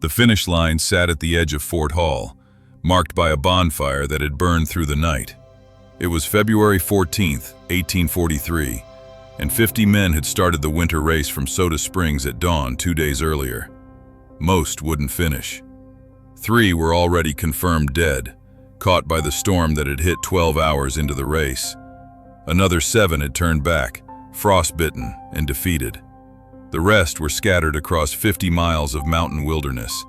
The finish line sat at the edge of Fort Hall, marked by a bonfire that had burned through the night. It was February 14th, 1843, and 50 men had started the winter race from Soda Springs at dawn 2 days earlier. Most wouldn't finish. 3 were already confirmed dead, caught by the storm that had hit 12 hours into the race. Another 7 had turned back, frostbitten and defeated. The rest were scattered across 50 miles of mountain wilderness,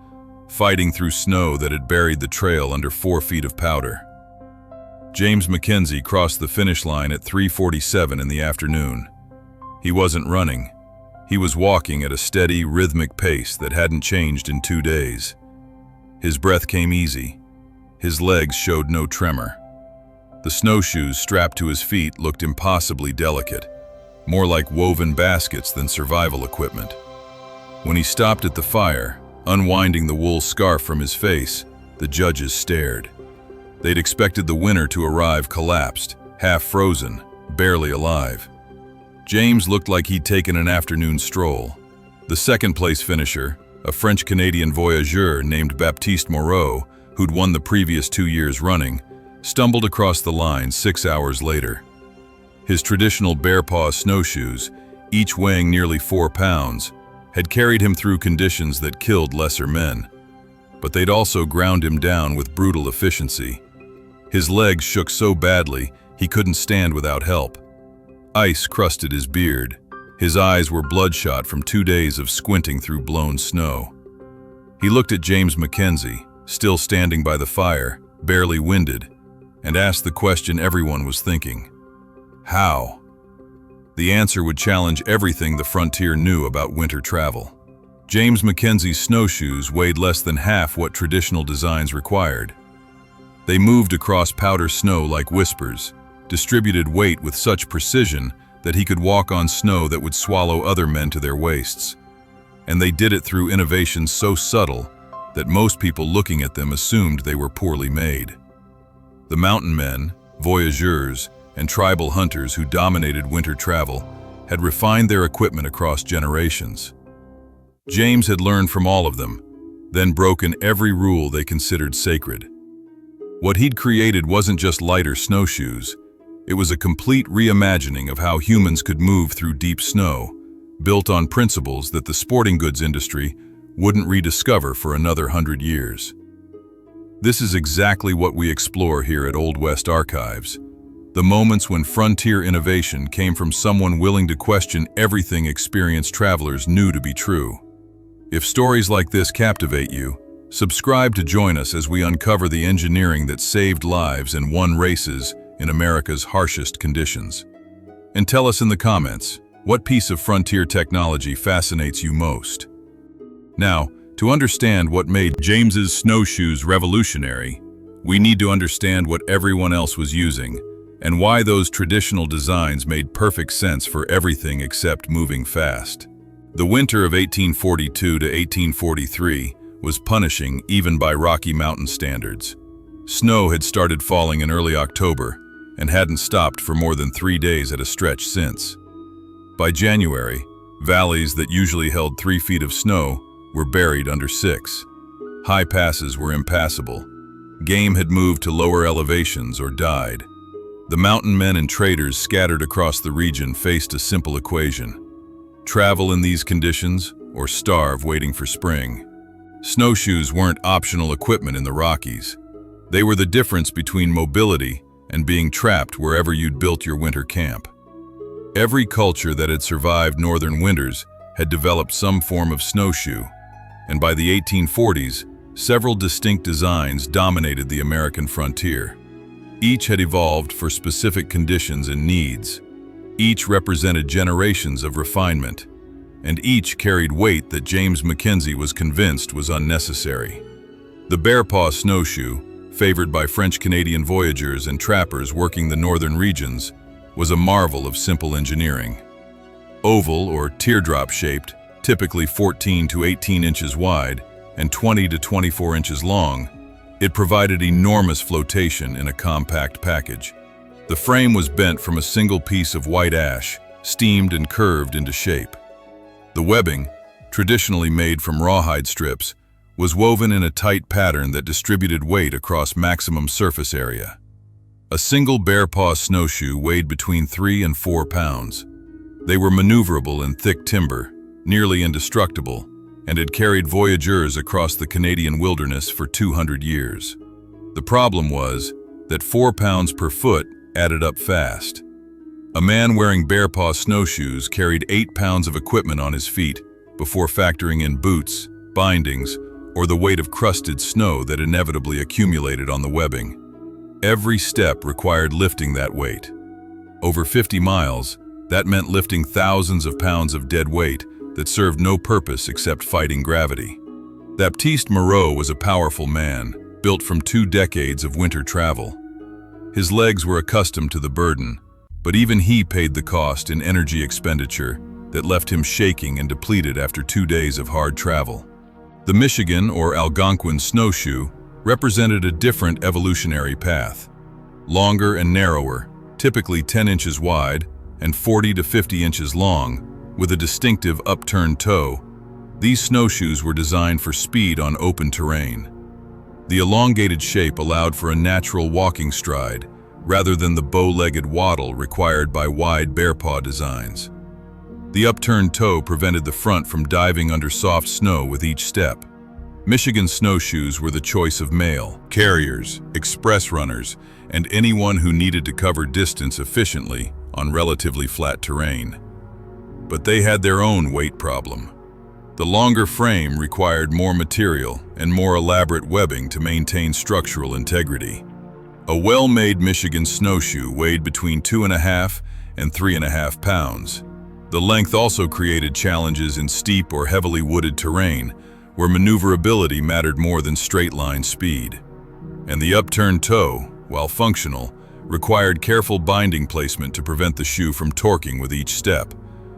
fighting through snow that had buried the trail under 4 feet of powder. James McKenzie crossed the finish line at 3:47 in the afternoon. He wasn't running. He was walking at a steady, rhythmic pace that hadn't changed in 2 days. His breath came easy. His legs showed no tremor. The snowshoes strapped to his feet looked impossibly delicate, more like woven baskets than survival equipment. When he stopped at the fire, unwinding the wool scarf from his face, the judges stared. They'd expected the winner to arrive collapsed, half frozen, barely alive. James looked like he'd taken an afternoon stroll. The second-place finisher, a French-Canadian voyageur named Baptiste Moreau, who'd won the previous 2 years running, stumbled across the line 6 hours later. His traditional bare-paw snowshoes, each weighing nearly 4 pounds, had carried him through conditions that killed lesser men. But they'd also ground him down with brutal efficiency. His legs shook so badly he couldn't stand without help. Ice crusted his beard. His eyes were bloodshot from 2 days of squinting through blown snow. He looked at James McKenzie, still standing by the fire, barely winded, and asked the question everyone was thinking. How? The answer would challenge everything the frontier knew about winter travel. James McKenzie's snowshoes weighed less than half what traditional designs required. They moved across powder snow like whispers, distributed weight with such precision that he could walk on snow that would swallow other men to their waists. And they did it through innovations so subtle that most people looking at them assumed they were poorly made. The mountain men, voyageurs, and tribal hunters who dominated winter travel had refined their equipment across generations. James had learned from all of them, then broken every rule they considered sacred. What he'd created wasn't just lighter snowshoes. It was a complete reimagining of how humans could move through deep snow, built on principles that the sporting goods industry wouldn't rediscover for another 100 years. This is exactly what we explore here at Old West Archives, the moments when frontier innovation came from someone willing to question everything experienced travelers knew to be true. If stories like this captivate you, subscribe to join us as we uncover the engineering that saved lives and won races in America's harshest conditions. And tell us in the comments, what piece of frontier technology fascinates you most? Now, to understand what made James's snowshoes revolutionary, we need to understand what everyone else was using and why those traditional designs made perfect sense for everything except moving fast. The winter of 1842 to 1843 was punishing even by Rocky Mountain standards. Snow had started falling in early October and hadn't stopped for more than 3 days at a stretch since. By January, valleys that usually held 3 feet of snow were buried under 6. High passes were impassable. Game had moved to lower elevations or died. The mountain men and traders scattered across the region faced a simple equation: travel in these conditions or starve waiting for spring. Snowshoes weren't optional equipment in the Rockies. They were the difference between mobility and being trapped wherever you'd built your winter camp. Every culture that had survived northern winters had developed some form of snowshoe, and by the 1840s, several distinct designs dominated the American frontier. Each had evolved for specific conditions and needs. Each represented generations of refinement, and each carried weight that James McKenzie was convinced was unnecessary. The bare-paw snowshoe, favored by French-Canadian voyageurs and trappers working the northern regions, was a marvel of simple engineering. Oval or teardrop-shaped, typically 14 to 18 inches wide and 20 to 24 inches long, it provided enormous flotation in a compact package. The frame was bent from a single piece of white ash, steamed and curved into shape. The webbing, traditionally made from rawhide strips, was woven in a tight pattern that distributed weight across maximum surface area. A single bear-paw snowshoe weighed between 3 and 4 pounds. They were maneuverable in thick timber, nearly indestructible, and had carried voyageurs across the Canadian wilderness for 200 years. The problem was that 4 pounds per foot added up fast. A man wearing bear-paw snowshoes carried 8 pounds of equipment on his feet before factoring in boots, bindings, or the weight of crusted snow that inevitably accumulated on the webbing. Every step required lifting that weight. Over 50 miles, that meant lifting thousands of pounds of dead weight that served no purpose except fighting gravity. Baptiste Moreau was a powerful man, built from 2 decades of winter travel. His legs were accustomed to the burden, but even he paid the cost in energy expenditure that left him shaking and depleted after 2 days of hard travel. The Michigan or Algonquin snowshoe represented a different evolutionary path. Longer and narrower, typically 10 inches wide and 40 to 50 inches long, with a distinctive upturned toe, these snowshoes were designed for speed on open terrain. The elongated shape allowed for a natural walking stride, rather than the bow-legged waddle required by wide bear-paw designs. The upturned toe prevented the front from diving under soft snow with each step. Michigan snowshoes were the choice of mail, carriers, express runners, and anyone who needed to cover distance efficiently on relatively flat terrain. But they had their own weight problem. The longer frame required more material and more elaborate webbing to maintain structural integrity. A well-made Michigan snowshoe weighed between 2.5 and 3.5 pounds. The length also created challenges in steep or heavily wooded terrain, where maneuverability mattered more than straight-line speed. And the upturned toe, while functional, required careful binding placement to prevent the shoe from torquing with each step,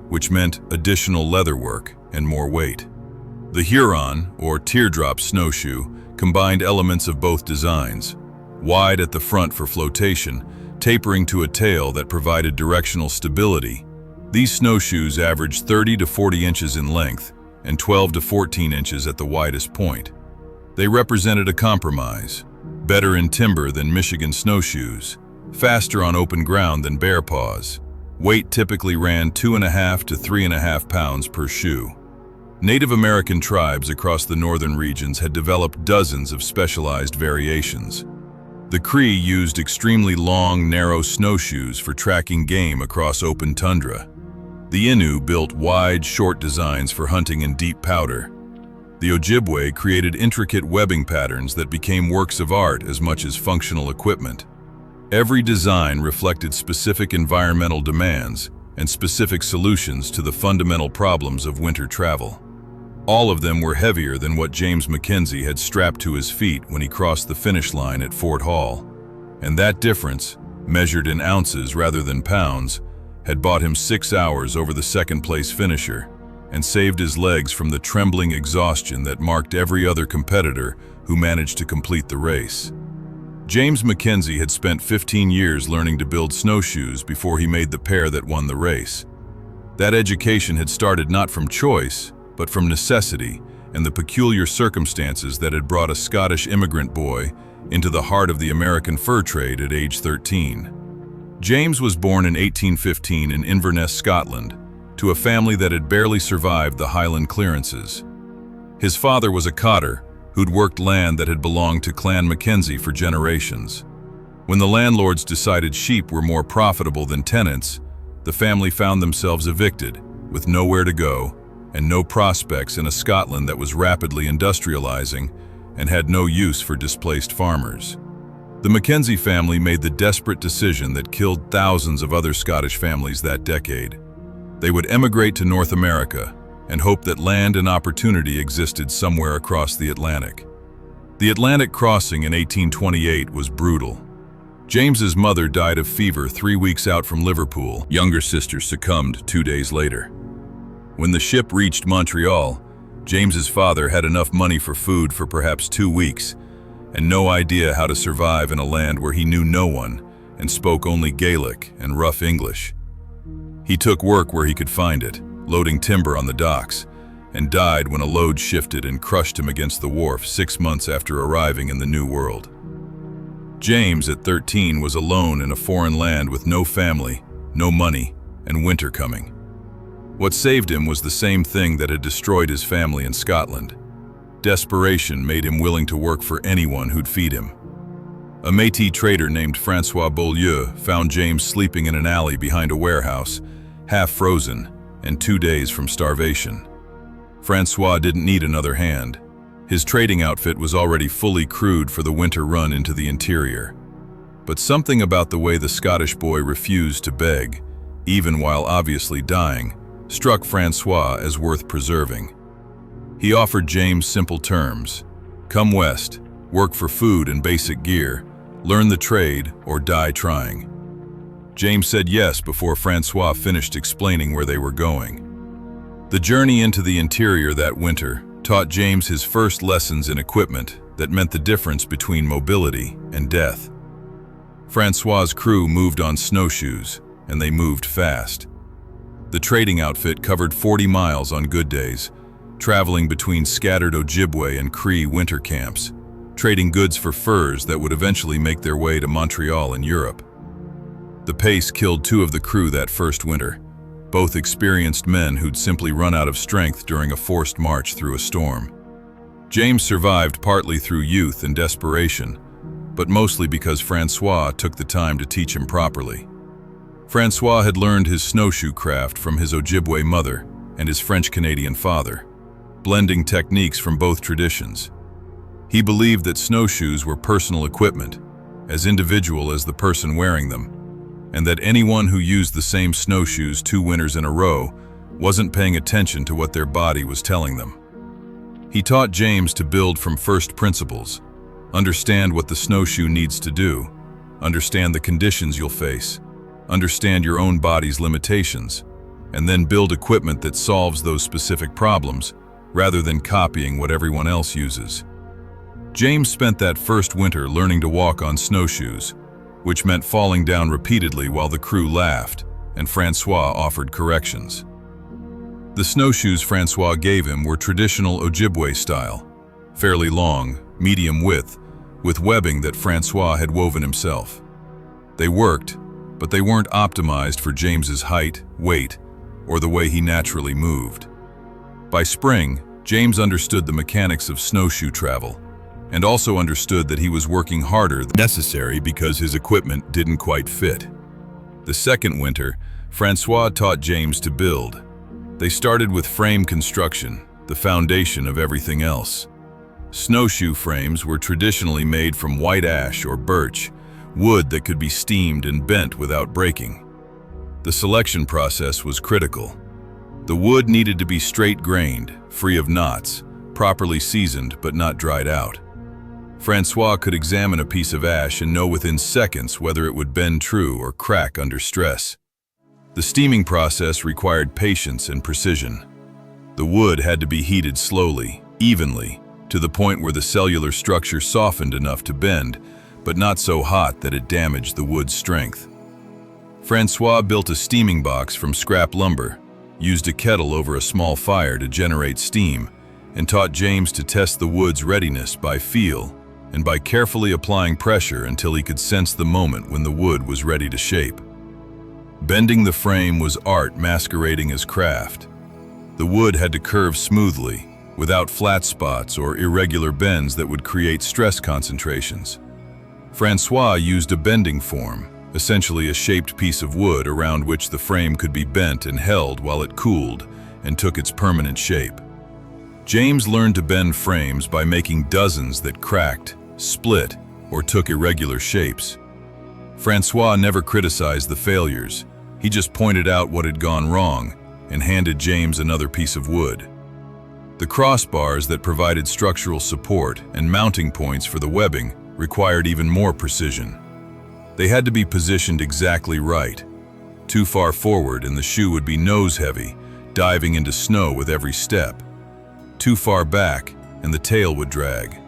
which meant additional leather work and more weight. The Huron, or teardrop snowshoe, combined elements of both designs. Wide at the front for flotation, tapering to a tail that provided directional stability. These snowshoes averaged 30 to 40 inches in length and 12 to 14 inches at the widest point. They represented a compromise, better in timber than Michigan snowshoes, faster on open ground than bear paws. Weight typically ran 2.5 to 3.5 pounds per shoe. Native American tribes across the northern regions had developed dozens of specialized variations. The Cree used extremely long, narrow snowshoes for tracking game across open tundra. The Innu built wide, short designs for hunting in deep powder. The Ojibwe created intricate webbing patterns that became works of art as much as functional equipment. Every design reflected specific environmental demands and specific solutions to the fundamental problems of winter travel. All of them were heavier than what James McKenzie had strapped to his feet when he crossed the finish line at Fort Hall. And that difference, measured in ounces rather than pounds, had bought him 6 hours over the second-place finisher and saved his legs from the trembling exhaustion that marked every other competitor who managed to complete the race. James McKenzie had spent 15 years learning to build snowshoes before he made the pair that won the race. That education had started not from choice, but from necessity and the peculiar circumstances that had brought a Scottish immigrant boy into the heart of the American fur trade at age 13. James was born in 1815 in Inverness, Scotland, to a family that had barely survived the Highland clearances. His father was a cotter who'd worked land that had belonged to Clan McKenzie for generations. When the landlords decided sheep were more profitable than tenants, the family found themselves evicted, with nowhere to go, and no prospects in a Scotland that was rapidly industrializing and had no use for displaced farmers. The McKenzie family made the desperate decision that killed thousands of other Scottish families that decade. They would emigrate to North America and hope that land and opportunity existed somewhere across the Atlantic. The Atlantic crossing in 1828 was brutal. James's mother died of fever 3 weeks out from Liverpool. Younger sister succumbed 2 days later. When the ship reached Montreal, James's father had enough money for food for perhaps 2 weeks, and no idea how to survive in a land where he knew no one and spoke only Gaelic and rough English. He took work where he could find it, loading timber on the docks, and died when a load shifted and crushed him against the wharf 6 months after arriving in the New World. James, at 13, was alone in a foreign land with no family, no money, and winter coming. What saved him was the same thing that had destroyed his family in Scotland. Desperation made him willing to work for anyone who'd feed him. A Métis trader named François Beaulieu found James sleeping in an alley behind a warehouse, half frozen, and 2 days from starvation. François didn't need another hand. His trading outfit was already fully crewed for the winter run into the interior. But something about the way the Scottish boy refused to beg, even while obviously dying, struck François as worth preserving. He offered James simple terms: come west, work for food and basic gear, learn the trade, or die trying. James said yes before François finished explaining where they were going. The journey into the interior that winter taught James his first lessons in equipment that meant the difference between mobility and death. François' crew moved on snowshoes, and they moved fast. The trading outfit covered 40 miles on good days, traveling between scattered Ojibwe and Cree winter camps, trading goods for furs that would eventually make their way to Montreal in Europe. The pace killed 2 of the crew that first winter, both experienced men who'd simply run out of strength during a forced march through a storm. James survived partly through youth and desperation, but mostly because François took the time to teach him properly. François had learned his snowshoe craft from his Ojibwe mother and his French-Canadian father, blending techniques from both traditions. He believed that snowshoes were personal equipment, as individual as the person wearing them, and that anyone who used the same snowshoes 2 winters in a row wasn't paying attention to what their body was telling them. He taught James to build from first principles, understand what the snowshoe needs to do, understand the conditions you'll face, understand your own body's limitations, and then build equipment that solves those specific problems rather than copying what everyone else uses. James spent that first winter learning to walk on snowshoes, which meant falling down repeatedly while the crew laughed and François offered corrections. The snowshoes François gave him were traditional Ojibwe style, fairly long, medium width, with webbing that François had woven himself. They worked, but they weren't optimized for James's height, weight, or the way he naturally moved. By spring, James understood the mechanics of snowshoe travel, and also understood that he was working harder than necessary because his equipment didn't quite fit. The second winter, François taught James to build. They started with frame construction, the foundation of everything else. Snowshoe frames were traditionally made from white ash or birch, wood that could be steamed and bent without breaking. The selection process was critical. The wood needed to be straight-grained, free of knots, properly seasoned but not dried out. François could examine a piece of ash and know within seconds whether it would bend true or crack under stress. The steaming process required patience and precision. The wood had to be heated slowly, evenly, to the point where the cellular structure softened enough to bend, but not so hot that it damaged the wood's strength. François built a steaming box from scrap lumber, used a kettle over a small fire to generate steam, and taught James to test the wood's readiness by feel and by carefully applying pressure until he could sense the moment when the wood was ready to shape. Bending the frame was art masquerading as craft. The wood had to curve smoothly, without flat spots or irregular bends that would create stress concentrations. François used a bending form, essentially a shaped piece of wood around which the frame could be bent and held while it cooled and took its permanent shape. James learned to bend frames by making dozens that cracked, split, or took irregular shapes. François never criticized the failures. He just pointed out what had gone wrong and handed James another piece of wood. The crossbars that provided structural support and mounting points for the webbing required even more precision. They had to be positioned exactly right. Too far forward and the shoe would be nose-heavy, diving into snow with every step. Too far back and the tail would drag.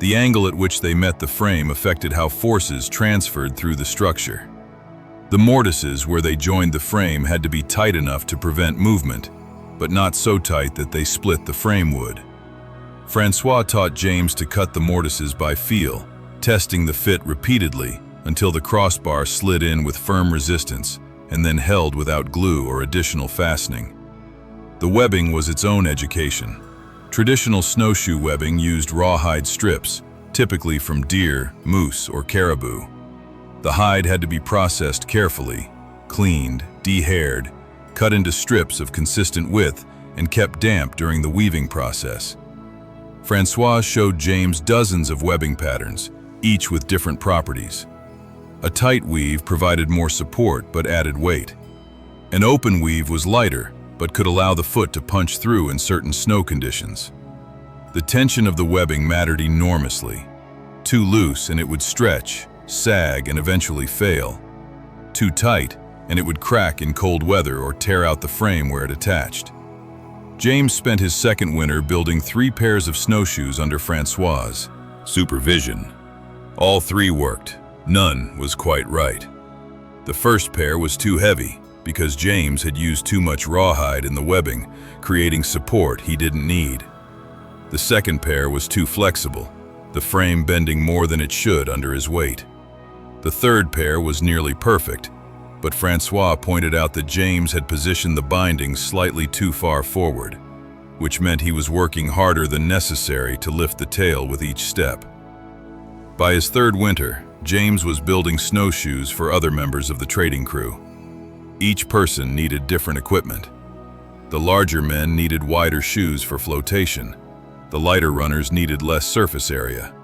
The angle at which they met the frame affected how forces transferred through the structure. The mortises where they joined the frame had to be tight enough to prevent movement, but not so tight that they split the frame wood. Francois taught James to cut the mortises by feel, testing the fit repeatedly until the crossbar slid in with firm resistance and then held without glue or additional fastening. The webbing was its own education. Traditional snowshoe webbing used rawhide strips, typically from deer, moose, or caribou. The hide had to be processed carefully, cleaned, de-haired, cut into strips of consistent width, and kept damp during the weaving process. Francois showed James dozens of webbing patterns, each with different properties. A tight weave provided more support but added weight. An open weave was lighter, but could allow the foot to punch through in certain snow conditions. The tension of the webbing mattered enormously. Too loose and it would stretch, sag, and eventually fail. Too tight and it would crack in cold weather or tear out the frame where it attached. James spent his second winter building 3 pairs of snowshoes under Francois's supervision. All 3 worked. None was quite right. The first pair was too heavy because James had used too much rawhide in the webbing, creating support he didn't need. The second pair was too flexible, the frame bending more than it should under his weight. The third pair was nearly perfect, but Francois pointed out that James had positioned the bindings slightly too far forward, which meant he was working harder than necessary to lift the tail with each step. By his third winter, James was building snowshoes for other members of the trading crew. Each person needed different equipment. The larger men needed wider shoes for flotation. The lighter runners needed less surface area.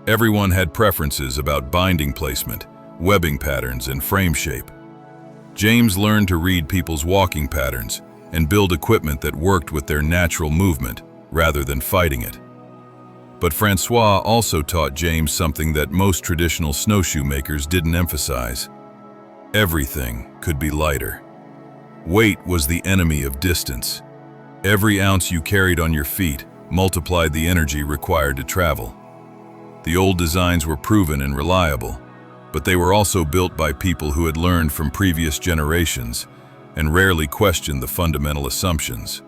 Everyone had preferences about binding placement, webbing patterns, and frame shape. James learned to read people's walking patterns and build equipment that worked with their natural movement rather than fighting it. But Francois also taught James something that most traditional snowshoe makers didn't emphasize. Everything could be lighter. Weight was the enemy of distance. Every ounce you carried on your feet multiplied the energy required to travel. The old designs were proven and reliable, but they were also built by people who had learned from previous generations and rarely questioned the fundamental assumptions.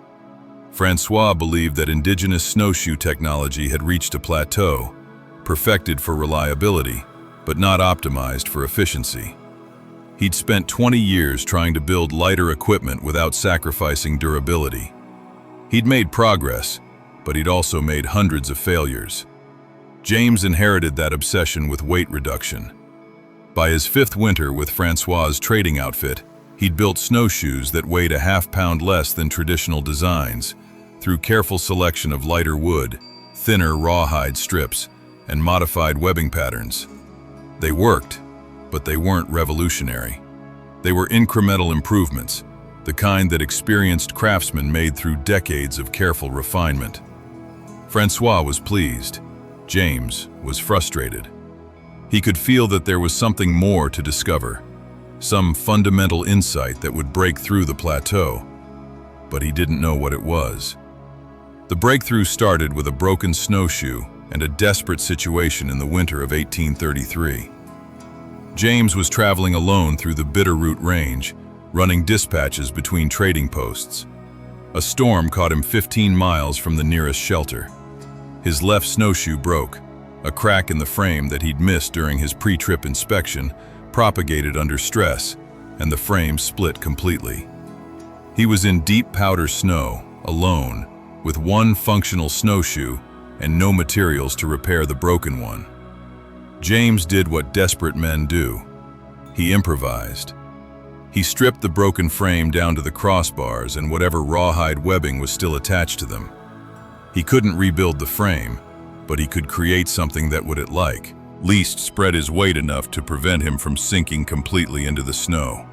Francois believed that indigenous snowshoe technology had reached a plateau, perfected for reliability, but not optimized for efficiency. He'd spent 20 years trying to build lighter equipment without sacrificing durability. He'd made progress, but he'd also made hundreds of failures. James inherited that obsession with weight reduction. By his 5th winter with Francois's trading outfit, he'd built snowshoes that weighed a half-pound less than traditional designs through careful selection of lighter wood, thinner rawhide strips, and modified webbing patterns. They worked, but they weren't revolutionary. They were incremental improvements, the kind that experienced craftsmen made through decades of careful refinement. Francois was pleased. James was frustrated. He could feel that there was something more to discover, some fundamental insight that would break through the plateau, but he didn't know what it was. The breakthrough started with a broken snowshoe and a desperate situation in the winter of 1833. James was traveling alone through the Bitterroot Range, running dispatches between trading posts. A storm caught him 15 miles from the nearest shelter. His left snowshoe broke. A crack in the frame that he'd missed during his pre-trip inspection propagated under stress, and the frame split completely. He was in deep powder snow, alone, with one functional snowshoe and no materials to repair the broken one. James did what desperate men do. He improvised. He stripped the broken frame down to the crossbars and whatever rawhide webbing was still attached to them. He couldn't rebuild the frame, but he could create something that would at least spread his weight enough to prevent him from sinking completely into the snow.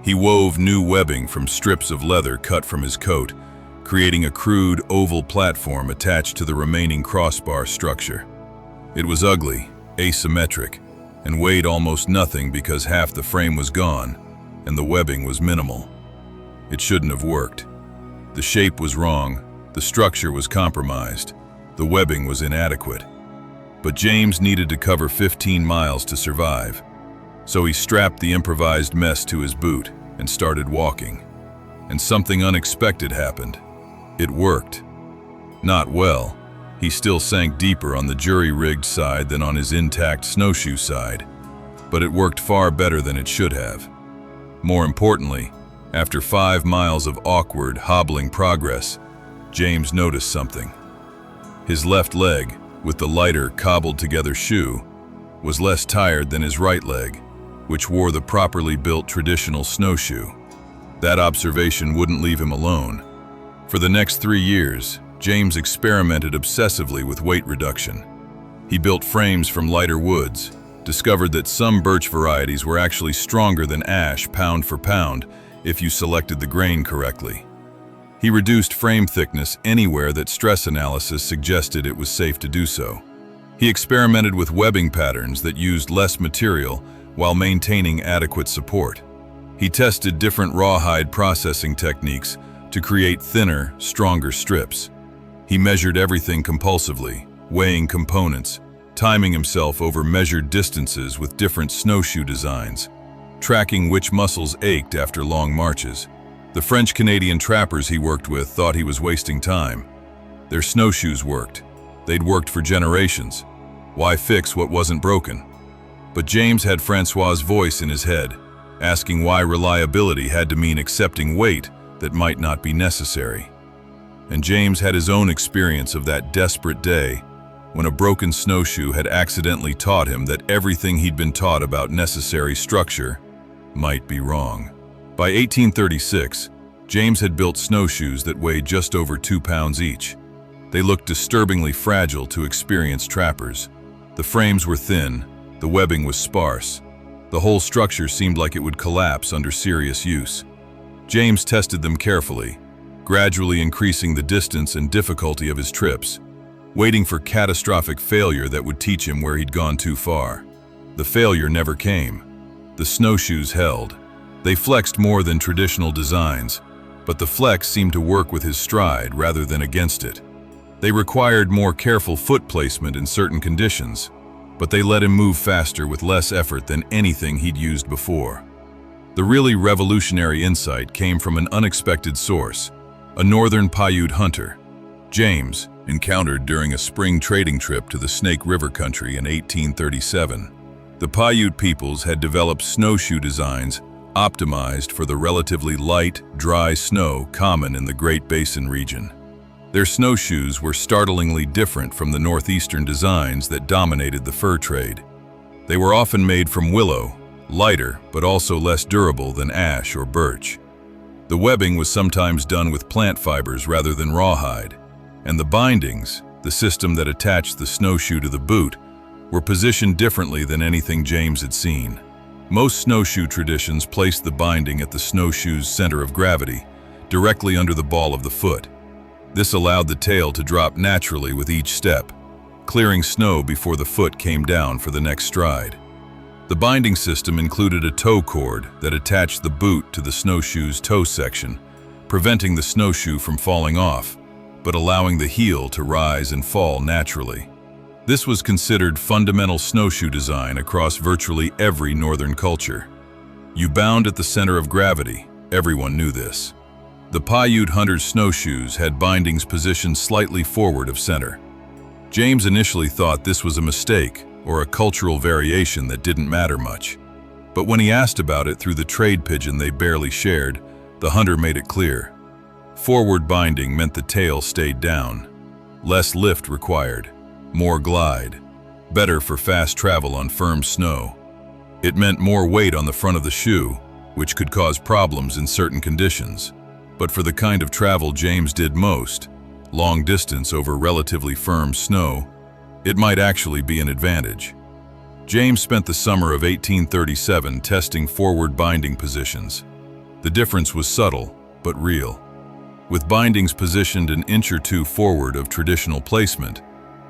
He wove new webbing from strips of leather cut from his coat, creating a crude oval platform attached to the remaining crossbar structure. It was ugly, asymmetric, and weighed almost nothing because half the frame was gone and the webbing was minimal. It shouldn't have worked. The shape was wrong, the structure was compromised, the webbing was inadequate. But James needed to cover 15 miles to survive, so he strapped the improvised mess to his boot and started walking. and something unexpected happened. It worked. Not well. He still sank deeper on the jury-rigged side than on his intact snowshoe side, but it worked far better than it should have. More importantly, after 5 miles of awkward, hobbling progress, James noticed something. His left leg, with the lighter, cobbled-together shoe, was less tired than his right leg, which wore the properly built traditional snowshoe. That observation wouldn't leave him alone. For the next 3 years, James experimented obsessively with weight reduction. He built frames from lighter woods, discovered that some birch varieties were actually stronger than ash pound for pound if you selected the grain correctly. He reduced frame thickness anywhere that stress analysis suggested it was safe to do so. He experimented with webbing patterns that used less material while maintaining adequate support. He tested different rawhide processing techniques to create thinner, stronger strips. He measured everything compulsively, weighing components, timing himself over measured distances with different snowshoe designs, tracking which muscles ached after long marches. The French-Canadian trappers he worked with thought he was wasting time. Their snowshoes worked. They'd worked for generations. Why fix what wasn't broken? But James had Francois's voice in his head, asking why reliability had to mean accepting weight that might not be necessary. And James had his own experience of that desperate day when a broken snowshoe had accidentally taught him that everything he'd been taught about necessary structure might be wrong. By 1836, James had built snowshoes that weighed just over 2 pounds each. They looked disturbingly fragile to experienced trappers. The frames were thin, the webbing was sparse. The whole structure seemed like it would collapse under serious use. James tested them carefully, gradually increasing the distance and difficulty of his trips, waiting for catastrophic failure that would teach him where he'd gone too far. The failure never came. The snowshoes held. They flexed more than traditional designs, but the flex seemed to work with his stride rather than against it. They required more careful foot placement in certain conditions, but they let him move faster with less effort than anything he'd used before. The really revolutionary insight came from an unexpected source, a northern Paiute hunter. James, encountered during a spring trading trip to the Snake River country in 1837. The Paiute peoples had developed snowshoe designs optimized for the relatively light, dry snow common in the Great Basin region. Their snowshoes were startlingly different from the northeastern designs that dominated the fur trade. They were often made from willow, lighter but also less durable than ash or birch. The webbing was sometimes done with plant fibers rather than rawhide, and the bindings, the system that attached the snowshoe to the boot, were positioned differently than anything James had seen. Most snowshoe traditions placed the binding at the snowshoe's center of gravity, directly under the ball of the foot. This allowed the tail to drop naturally with each step, clearing snow before the foot came down for the next stride. The binding system included a toe cord that attached the boot to the snowshoe's toe section, preventing the snowshoe from falling off, but allowing the heel to rise and fall naturally. This was considered fundamental snowshoe design across virtually every northern culture. You bound at the center of gravity, everyone knew this. The Paiute hunter's snowshoes had bindings positioned slightly forward of center. James initially thought this was a mistake or a cultural variation that didn't matter much. But when he asked about it through the trade pigeon they barely shared, the hunter made it clear. Forward binding meant the tail stayed down. Less lift required, more glide, better for fast travel on firm snow. It meant more weight on the front of the shoe, which could cause problems in certain conditions. But for the kind of travel James did most, long distance over relatively firm snow, it might actually be an advantage. James spent the summer of 1837 testing forward binding positions. The difference was subtle, but real. With bindings positioned an inch or two forward of traditional placement,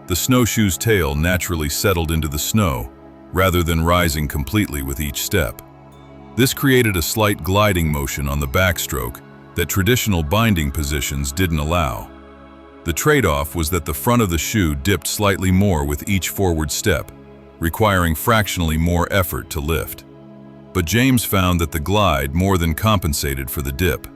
the snowshoe's tail naturally settled into the snow, rather than rising completely with each step. This created a slight gliding motion on the backstroke that traditional binding positions didn't allow. The trade-off was that the front of the shoe dipped slightly more with each forward step, requiring fractionally more effort to lift. But James found that the glide more than compensated for the dip.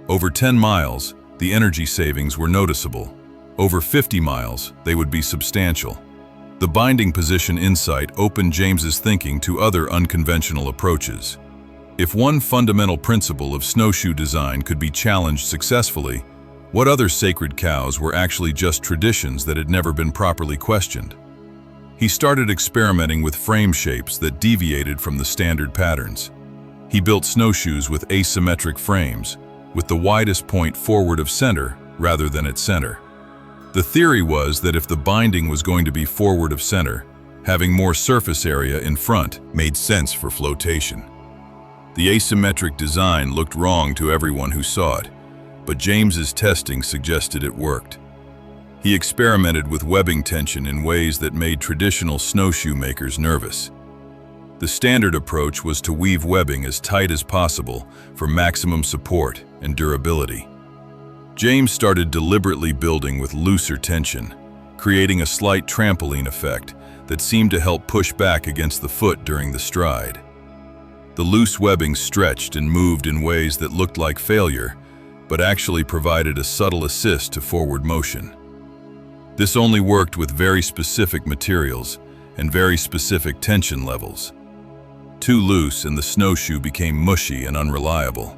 Over 10 miles, the energy savings were noticeable. Over 50 miles, they would be substantial. The binding position insight opened James's thinking to other unconventional approaches. If one fundamental principle of snowshoe design could be challenged successfully, what other sacred cows were actually just traditions that had never been properly questioned? He started experimenting with frame shapes that deviated from the standard patterns. He built snowshoes with asymmetric frames, with the widest point forward of center rather than at center. The theory was that if the binding was going to be forward of center, having more surface area in front made sense for flotation. The asymmetric design looked wrong to everyone who saw it, but James's testing suggested it worked. He experimented with webbing tension in ways that made traditional snowshoe makers nervous. The standard approach was to weave webbing as tight as possible for maximum support and durability. James started deliberately building with looser tension, creating a slight trampoline effect that seemed to help push back against the foot during the stride. The loose webbing stretched and moved in ways that looked like failure, but actually provided a subtle assist to forward motion. This only worked with very specific materials and very specific tension levels. Too loose and the snowshoe became mushy and unreliable.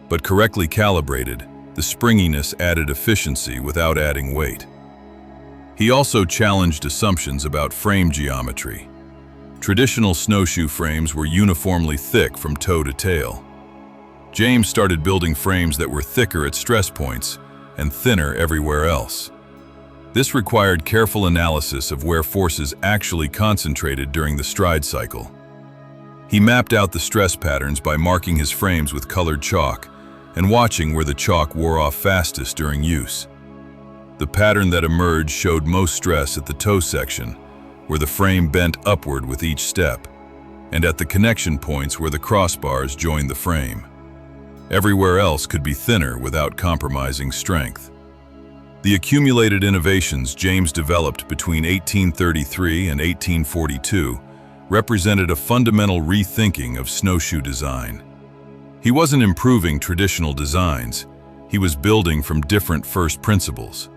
But correctly calibrated, the springiness added efficiency without adding weight. He also challenged assumptions about frame geometry. Traditional snowshoe frames were uniformly thick from toe to tail. James started building frames that were thicker at stress points and thinner everywhere else. This required careful analysis of where forces actually concentrated during the stride cycle. He mapped out the stress patterns by marking his frames with colored chalk and watching where the chalk wore off fastest during use. The pattern that emerged showed most stress at the toe section, where the frame bent upward with each step, and at the connection points where the crossbars joined the frame. Everywhere else could be thinner without compromising strength. The accumulated innovations James developed between 1833 and 1842 represented a fundamental rethinking of snowshoe design. He wasn't improving traditional designs, he was building from different first principles.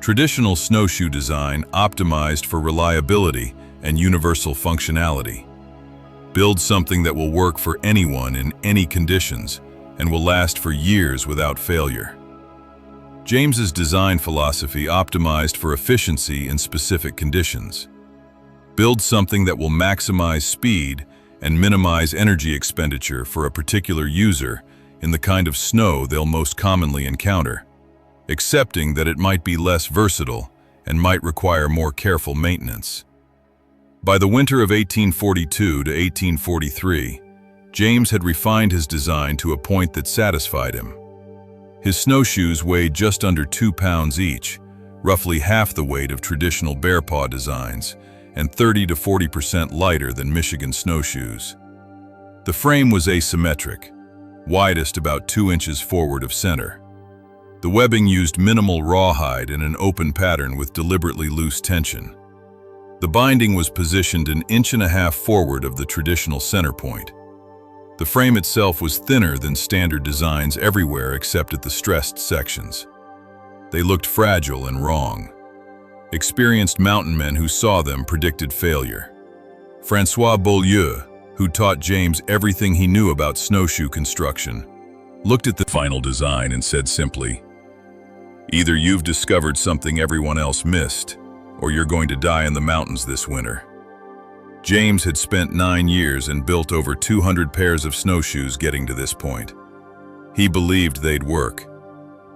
Traditional snowshoe design optimized for reliability and universal functionality. Build something that will work for anyone in any conditions and will last for years without failure. James's design philosophy optimized for efficiency in specific conditions. Build something that will maximize speed and minimize energy expenditure for a particular user in the kind of snow they'll most commonly encounter, accepting that it might be less versatile and might require more careful maintenance. By the winter of 1842 to 1843, James had refined his design to a point that satisfied him. His snowshoes weighed just under 2 pounds each, roughly half the weight of traditional bear paw designs, and 30 to 40% lighter than Michigan snowshoes. The frame was asymmetric, widest about 2 inches forward of center. The webbing used minimal rawhide in an open pattern with deliberately loose tension. The binding was positioned 1.5 inches forward of the traditional center point. The frame itself was thinner than standard designs everywhere except at the stressed sections. They looked fragile and wrong. Experienced mountain men who saw them predicted failure. Francois Beaulieu, who taught James everything he knew about snowshoe construction, looked at the final design and said simply, "Either you've discovered something everyone else missed, or you're going to die in the mountains this winter." James had spent 9 years and built over 200 pairs of snowshoes getting to this point. He believed they'd work.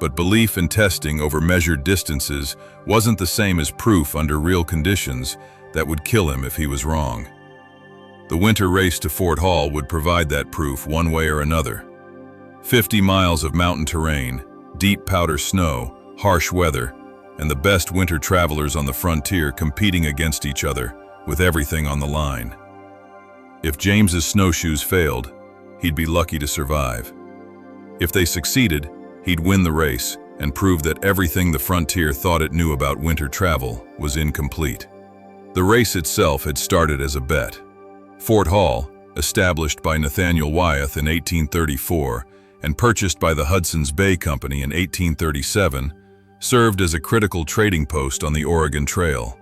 But belief and testing over measured distances wasn't the same as proof under real conditions that would kill him if he was wrong. The winter race to Fort Hall would provide that proof one way or another. 50 miles of mountain terrain, deep powder snow, harsh weather, and the best winter travelers on the frontier competing against each other with everything on the line. If James's snowshoes failed, he'd be lucky to survive. If they succeeded, he'd win the race and prove that everything the frontier thought it knew about winter travel was incomplete. The race itself had started as a bet. Fort Hall, established by Nathaniel Wyeth in 1834 and purchased by the Hudson's Bay Company in 1837, served as a critical trading post on the Oregon Trail.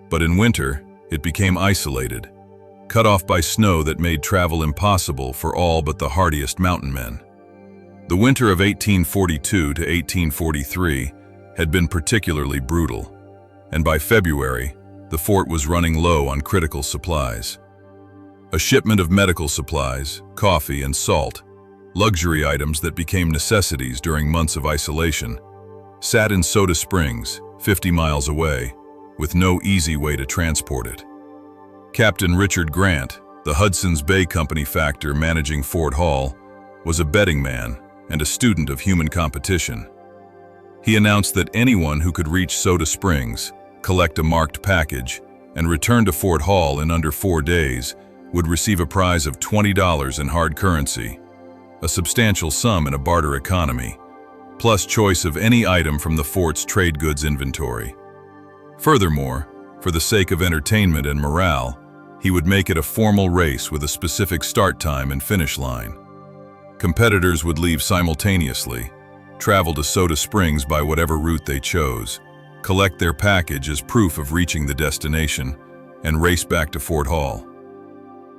But in winter, it became isolated, cut off by snow that made travel impossible for all but the hardiest mountain men. The winter of 1842 to 1843 had been particularly brutal, and by February, the fort was running low on critical supplies. A shipment of medical supplies, coffee, and salt, luxury items that became necessities during months of isolation, sat in Soda Springs, 50 miles away, with no easy way to transport it. Captain Richard Grant, the Hudson's Bay Company factor managing Fort Hall, was a betting man and a student of human competition. He announced that anyone who could reach Soda Springs, collect a marked package, and return to Fort Hall in under 4 days would receive a prize of $20 in hard currency, a substantial sum in a barter economy, plus choice of any item from the fort's trade goods inventory. Furthermore, for the sake of entertainment and morale, he would make it a formal race with a specific start time and finish line. Competitors would leave simultaneously, travel to Soda Springs by whatever route they chose, collect their package as proof of reaching the destination, and race back to Fort Hall.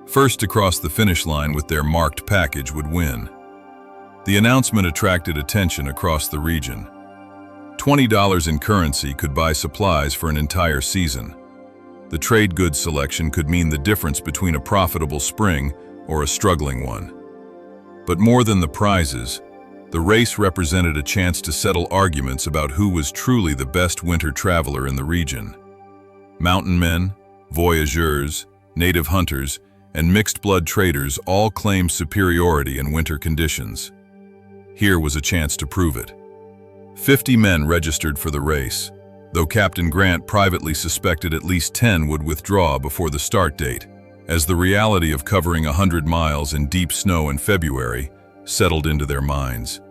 First to cross the finish line with their marked package would win. The announcement attracted attention across the region. $20 in currency could buy supplies for an entire season. The trade goods selection could mean the difference between a profitable spring or a struggling one. But more than the prizes, the race represented a chance to settle arguments about who was truly the best winter traveler in the region. Mountain men, voyageurs, native hunters, and mixed-blood traders all claimed superiority in winter conditions. Here was a chance to prove it. 50 men registered for the race, though Captain Grant privately suspected at least 10 would withdraw before the start date, as the reality of covering 100 miles in deep snow in February settled into their minds.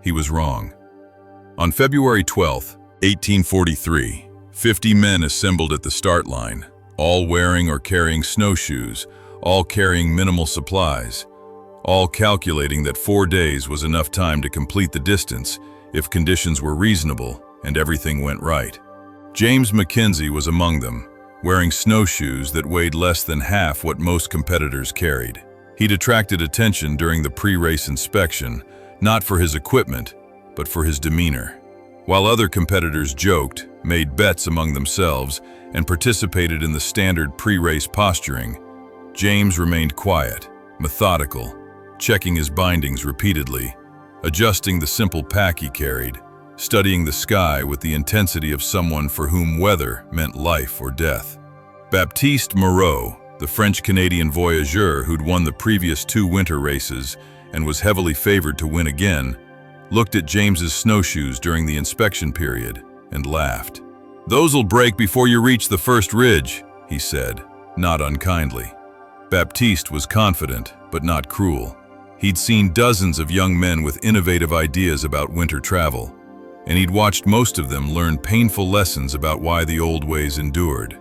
He was wrong. On February 12, 1843, 50 men assembled at the start line, all wearing or carrying snowshoes, all carrying minimal supplies, all calculating that 4 days was enough time to complete the distance if conditions were reasonable and everything went right. James McKenzie was among them, wearing snowshoes that weighed less than half what most competitors carried. He'd attracted attention during the pre-race inspection, not for his equipment, but for his demeanor. While other competitors joked, made bets among themselves, and participated in the standard pre-race posturing, James remained quiet, methodical, checking his bindings repeatedly, adjusting the simple pack he carried, studying the sky with the intensity of someone for whom weather meant life or death. Baptiste Moreau, the French-Canadian voyageur who'd won the previous 2 winter races and was heavily favored to win again, looked at James's snowshoes during the inspection period and laughed. "Those'll break before you reach the first ridge," he said, not unkindly. Baptiste was confident, but not cruel. He'd seen dozens of young men with innovative ideas about winter travel, and he'd watched most of them learn painful lessons about why the old ways endured.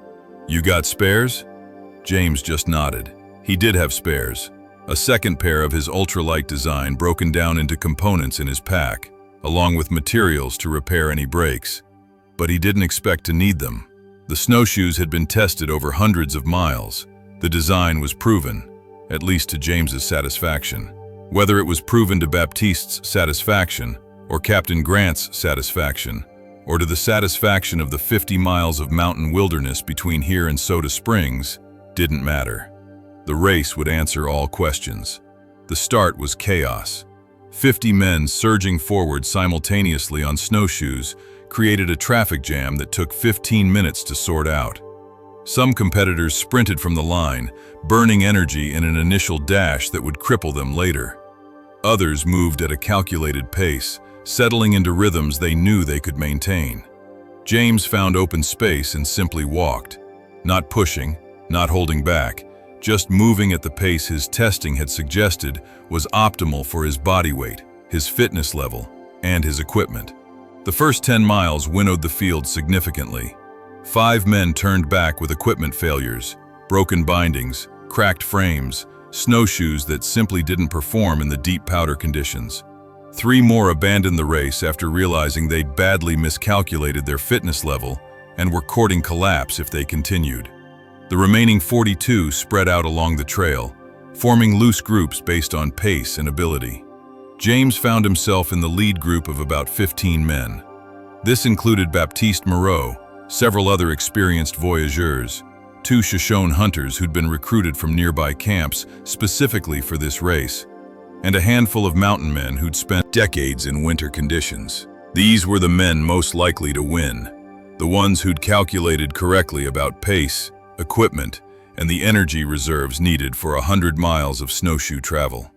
"You got spares?" James just nodded. He did have spares. A second pair of his ultralight design broken down into components in his pack, along with materials to repair any breaks. But he didn't expect to need them. The snowshoes had been tested over hundreds of miles. The design was proven, at least to James's satisfaction. Whether it was proven to Baptiste's satisfaction, or Captain Grant's satisfaction, or to the satisfaction of the 50 miles of mountain wilderness between here and Soda Springs, didn't matter. The race would answer all questions. The start was chaos. 50 men surging forward simultaneously on snowshoes created a traffic jam that took 15 minutes to sort out. Some competitors sprinted from the line, burning energy in an initial dash that would cripple them later. Others moved at a calculated pace, settling into rhythms they knew they could maintain. James found open space and simply walked, not pushing, not holding back, just moving at the pace his testing had suggested was optimal for his body weight, his fitness level, and his equipment. The first 10 miles winnowed the field significantly. 5 men turned back with equipment failures, broken bindings, cracked frames, snowshoes that simply didn't perform in the deep powder conditions. 3 more abandoned the race after realizing they'd badly miscalculated their fitness level and were courting collapse if they continued. The remaining 42 spread out along the trail, forming loose groups based on pace and ability. James found himself in the lead group of about 15 men. This included Baptiste Moreau, several other experienced voyageurs, 2 Shoshone hunters who'd been recruited from nearby camps specifically for this race, and a handful of mountain men who'd spent decades in winter conditions. These were the men most likely to win, the ones who'd calculated correctly about pace, equipment, and the energy reserves needed for 100 miles of snowshoe travel.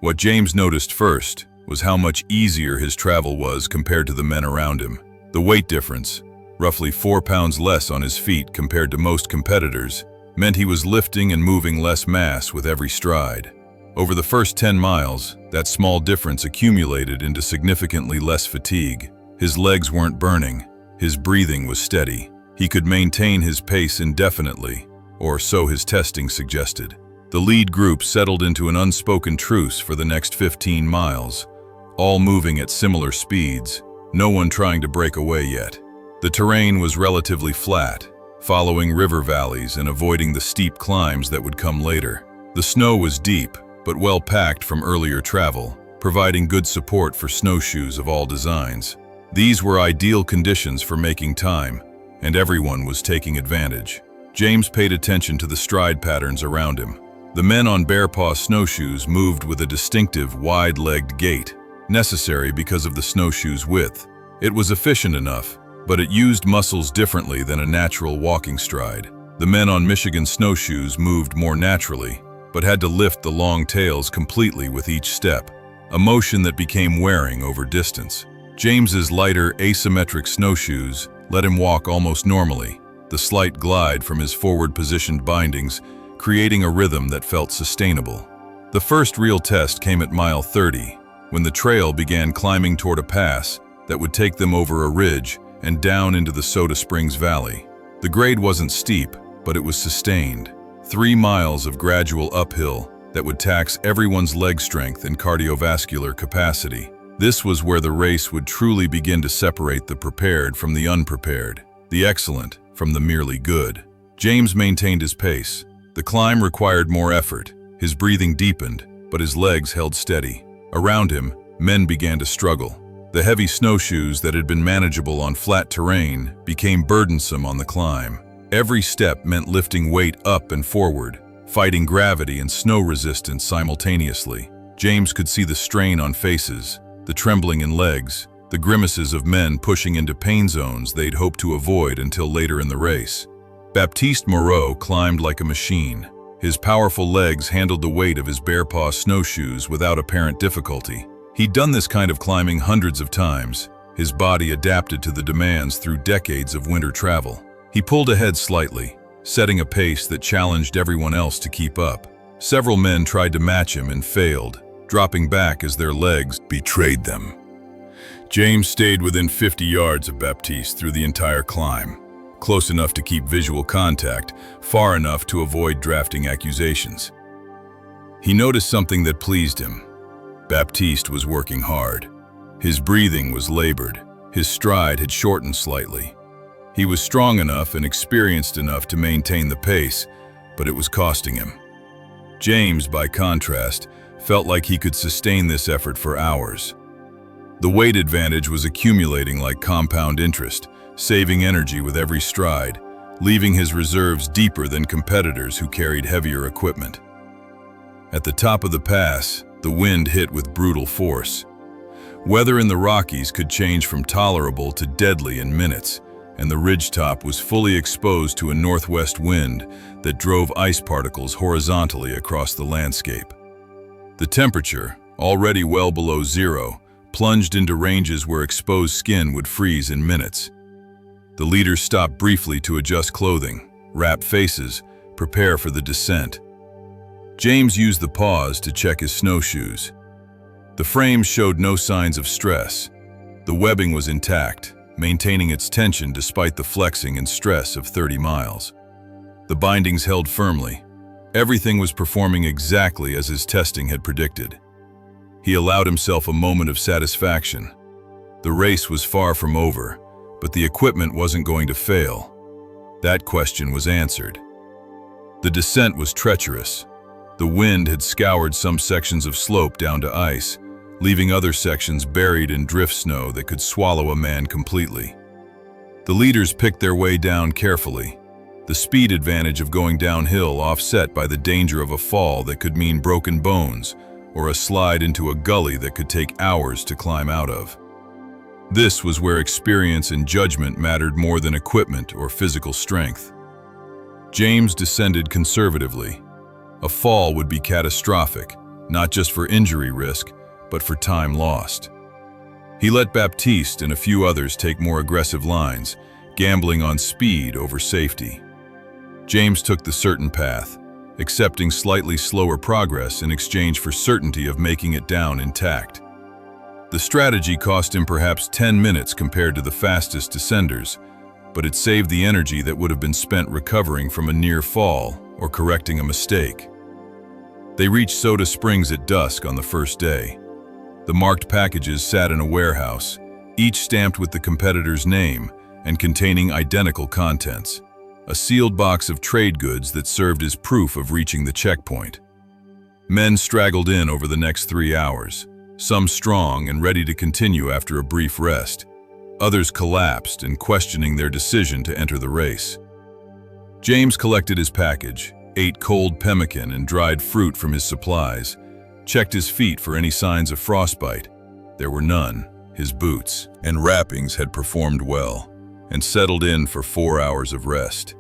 What James noticed first was how much easier his travel was compared to the men around him. The weight difference, roughly 4 pounds less on his feet compared to most competitors, meant he was lifting and moving less mass with every stride. Over the first 10 miles, that small difference accumulated into significantly less fatigue. His legs weren't burning, his breathing was steady. He could maintain his pace indefinitely, or so his testing suggested. The lead group settled into an unspoken truce for the next 15 miles, all moving at similar speeds, no one trying to break away yet. The terrain was relatively flat, following river valleys and avoiding the steep climbs that would come later. The snow was deep, but well packed from earlier travel, providing good support for snowshoes of all designs. These were ideal conditions for making time, and everyone was taking advantage. James paid attention to the stride patterns around him. The men on bare-paw snowshoes moved with a distinctive, wide-legged gait, necessary because of the snowshoe's width. It was efficient enough, but it used muscles differently than a natural walking stride. The men on Michigan snowshoes moved more naturally, but had to lift the long tails completely with each step, a motion that became wearing over distance. James's lighter, asymmetric snowshoes let him walk almost normally, the slight glide from his forward-positioned bindings creating a rhythm that felt sustainable. The first real test came at mile 30, when the trail began climbing toward a pass that would take them over a ridge and down into the Soda Springs Valley. The grade wasn't steep, but it was sustained. 3 miles of gradual uphill that would tax everyone's leg strength and cardiovascular capacity. This was where the race would truly begin to separate the prepared from the unprepared, the excellent from the merely good. James maintained his pace. The climb required more effort. His breathing deepened, but his legs held steady. Around him, men began to struggle. The heavy snowshoes that had been manageable on flat terrain became burdensome on the climb. Every step meant lifting weight up and forward, fighting gravity and snow resistance simultaneously. James could see the strain on faces, the trembling in legs, the grimaces of men pushing into pain zones they'd hoped to avoid until later in the race. Baptiste Moreau climbed like a machine. His powerful legs handled the weight of his bare-paw snowshoes without apparent difficulty. He'd done this kind of climbing hundreds of times, his body adapted to the demands through decades of winter travel. He pulled ahead slightly, setting a pace that challenged everyone else to keep up. Several men tried to match him and failed, dropping back as their legs betrayed them. James stayed within 50 yards of Baptiste through the entire climb, close enough to keep visual contact, far enough to avoid drafting accusations. He noticed something that pleased him. Baptiste was working hard. His breathing was labored. His stride had shortened slightly. He was strong enough and experienced enough to maintain the pace, but it was costing him. James, by contrast, felt like he could sustain this effort for hours. The weight advantage was accumulating like compound interest, saving energy with every stride, leaving his reserves deeper than competitors who carried heavier equipment. At the top of the pass, the wind hit with brutal force. Weather in the Rockies could change from tolerable to deadly in minutes, and the ridgetop was fully exposed to a northwest wind that drove ice particles horizontally across the landscape. The temperature, already well below zero, plunged into ranges where exposed skin would freeze in minutes. The leaders stopped briefly to adjust clothing, wrap faces, prepare for the descent. James used the pause to check his snowshoes. The frames showed no signs of stress. The webbing was intact, maintaining its tension despite the flexing and stress of 30 miles. The bindings held firmly. Everything was performing exactly as his testing had predicted. He allowed himself a moment of satisfaction. The race was far from over, but the equipment wasn't going to fail. That question was answered. The descent was treacherous. The wind had scoured some sections of slope down to ice, leaving other sections buried in drift snow that could swallow a man completely. The leaders picked their way down carefully, the speed advantage of going downhill offset by the danger of a fall that could mean broken bones or a slide into a gully that could take hours to climb out of. This was where experience and judgment mattered more than equipment or physical strength. James descended conservatively. A fall would be catastrophic, not just for injury risk, but for time lost. He let Baptiste and a few others take more aggressive lines, gambling on speed over safety. James took the certain path, accepting slightly slower progress in exchange for certainty of making it down intact. The strategy cost him perhaps 10 minutes compared to the fastest descenders, but it saved the energy that would have been spent recovering from a near fall or correcting a mistake. They reached Soda Springs at dusk on the first day. The marked packages sat in a warehouse, each stamped with the competitor's name and containing identical contents. A sealed box of trade goods that served as proof of reaching the checkpoint. Men straggled in over the next 3 hours, some strong and ready to continue after a brief rest. Others collapsed and questioning their decision to enter the race. James collected his package, ate cold pemmican and dried fruit from his supplies, checked his feet for any signs of frostbite. There were none. His boots and wrappings had performed well, and settled in for 4 hours of rest.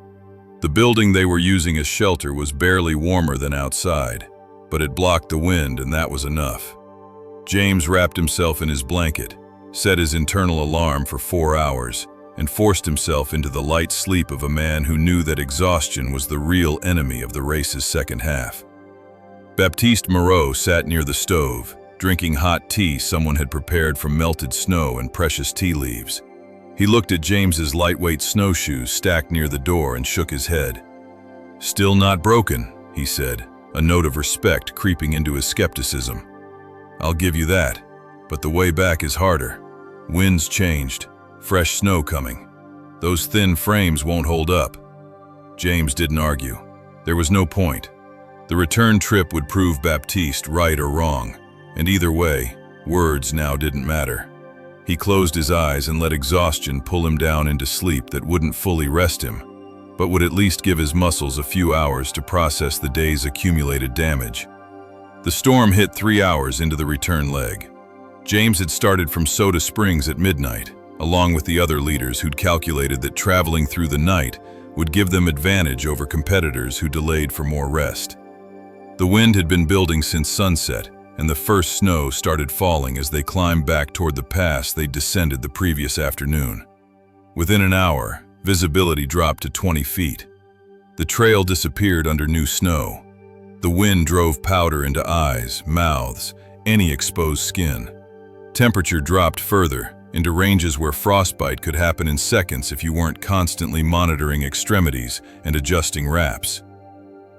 The building they were using as shelter was barely warmer than outside, but it blocked the wind and that was enough. James wrapped himself in his blanket, set his internal alarm for 4 hours, and forced himself into the light sleep of a man who knew that exhaustion was the real enemy of the race's second half. Baptiste Moreau sat near the stove, drinking hot tea someone had prepared from melted snow and precious tea leaves. He looked at James's lightweight snowshoes stacked near the door and shook his head. "Still not broken," he said, a note of respect creeping into his skepticism. "I'll give you that, but the way back is harder. Winds changed, fresh snow coming. Those thin frames won't hold up." James didn't argue. There was no point. The return trip would prove Baptiste right or wrong, and either way, words now didn't matter. He closed his eyes and let exhaustion pull him down into sleep that wouldn't fully rest him, but would at least give his muscles a few hours to process the day's accumulated damage. The storm hit 3 hours into the return leg. James had started from Soda Springs at midnight, along with the other leaders who'd calculated that traveling through the night would give them advantage over competitors who delayed for more rest. The wind had been building since sunset, and the first snow started falling as they climbed back toward the pass they'd descended the previous afternoon. Within an hour, visibility dropped to 20 feet. The trail disappeared under new snow. The wind drove powder into eyes, mouths, any exposed skin. Temperature dropped further, into ranges where frostbite could happen in seconds if you weren't constantly monitoring extremities and adjusting wraps.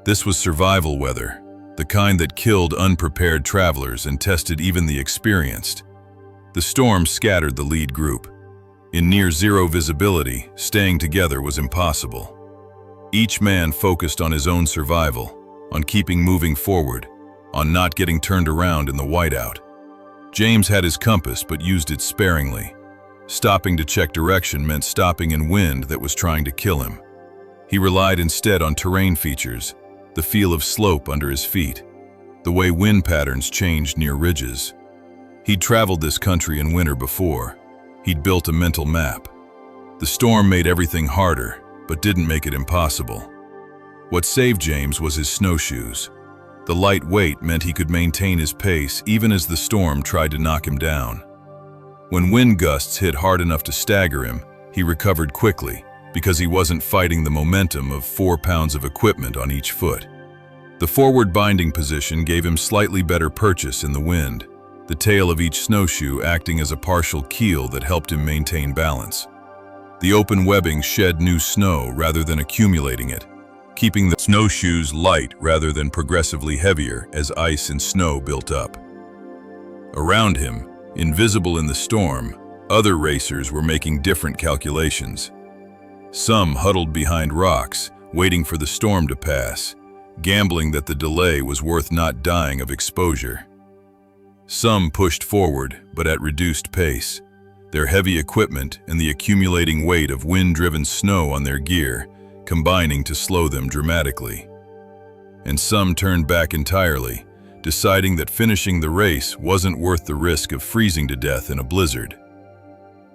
This was survival weather, the kind that killed unprepared travelers and tested even the experienced. The storm scattered the lead group. In near-zero visibility, staying together was impossible. Each man focused on his own survival, on keeping moving forward, on not getting turned around in the whiteout. James had his compass but used it sparingly. Stopping to check direction meant stopping in wind that was trying to kill him. He relied instead on terrain features, the feel of slope under his feet, the way wind patterns changed near ridges. He'd traveled this country in winter before. He'd built a mental map. The storm made everything harder, but didn't make it impossible. What saved James was his snowshoes. The light weight meant he could maintain his pace even as the storm tried to knock him down. When wind gusts hit hard enough to stagger him, he recovered quickly, because he wasn't fighting the momentum of 4 pounds of equipment on each foot. The forward binding position gave him slightly better purchase in the wind, the tail of each snowshoe acting as a partial keel that helped him maintain balance. The open webbing shed new snow rather than accumulating it, keeping the snowshoes light rather than progressively heavier as ice and snow built up. Around him, invisible in the storm, other racers were making different calculations. Some huddled behind rocks, waiting for the storm to pass, gambling that the delay was worth not dying of exposure. Some pushed forward, but at reduced pace, their heavy equipment and the accumulating weight of wind-driven snow on their gear combining to slow them dramatically. And some turned back entirely, deciding that finishing the race wasn't worth the risk of freezing to death in a blizzard.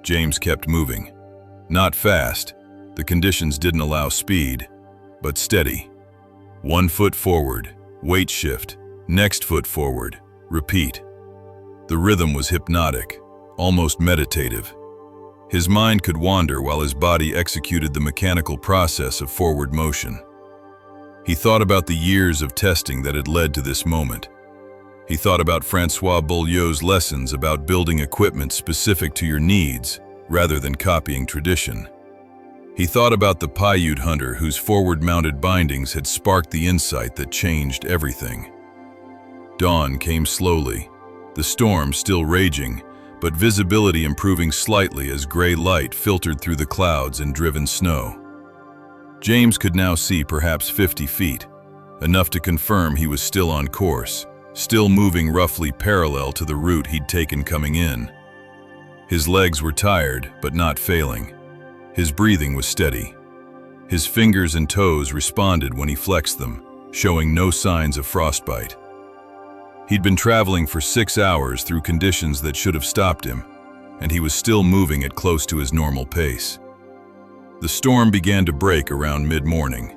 James kept moving. Not fast, the conditions didn't allow speed, but steady. 1 foot forward, weight shift, next foot forward, repeat. The rhythm was hypnotic, almost meditative. His mind could wander while his body executed the mechanical process of forward motion. He thought about the years of testing that had led to this moment. He thought about Francois Beaulieu's lessons about building equipment specific to your needs rather than copying tradition. He thought about the Paiute hunter whose forward-mounted bindings had sparked the insight that changed everything. Dawn came slowly, the storm still raging, but visibility improving slightly as gray light filtered through the clouds and driven snow. James could now see perhaps 50 feet, enough to confirm he was still on course, still moving roughly parallel to the route he'd taken coming in. His legs were tired, but not failing. His breathing was steady. His fingers and toes responded when he flexed them, showing no signs of frostbite. He'd been traveling for 6 hours through conditions that should have stopped him, and he was still moving at close to his normal pace. The storm began to break around mid-morning.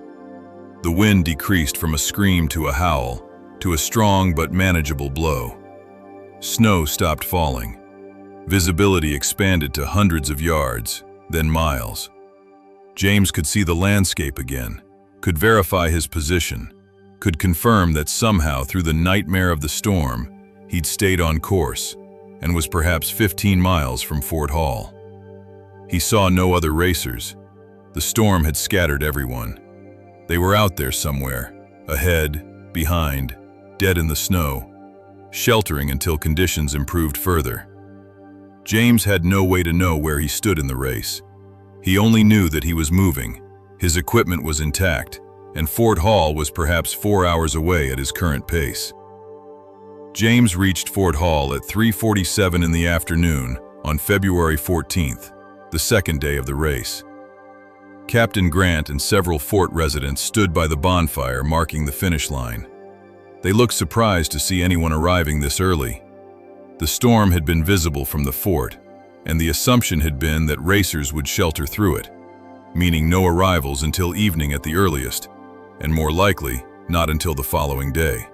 The wind decreased from a scream to a howl, to a strong but manageable blow. Snow stopped falling. Visibility expanded to hundreds of yards, then miles. James could see the landscape again, could verify his position, could confirm that somehow through the nightmare of the storm, he'd stayed on course and was perhaps 15 miles from Fort Hall. He saw no other racers. The storm had scattered everyone. They were out there somewhere, ahead, behind, dead in the snow, sheltering until conditions improved further. James had no way to know where he stood in the race. He only knew that he was moving, his equipment was intact, and Fort Hall was perhaps 4 hours away at his current pace. James reached Fort Hall at 3:47 in the afternoon on February 14th, the second day of the race. Captain Grant and several fort residents stood by the bonfire marking the finish line. They looked surprised to see anyone arriving this early. The storm had been visible from the fort, and the assumption had been that racers would shelter through it, meaning no arrivals until evening at the earliest, and more likely, not until the following day.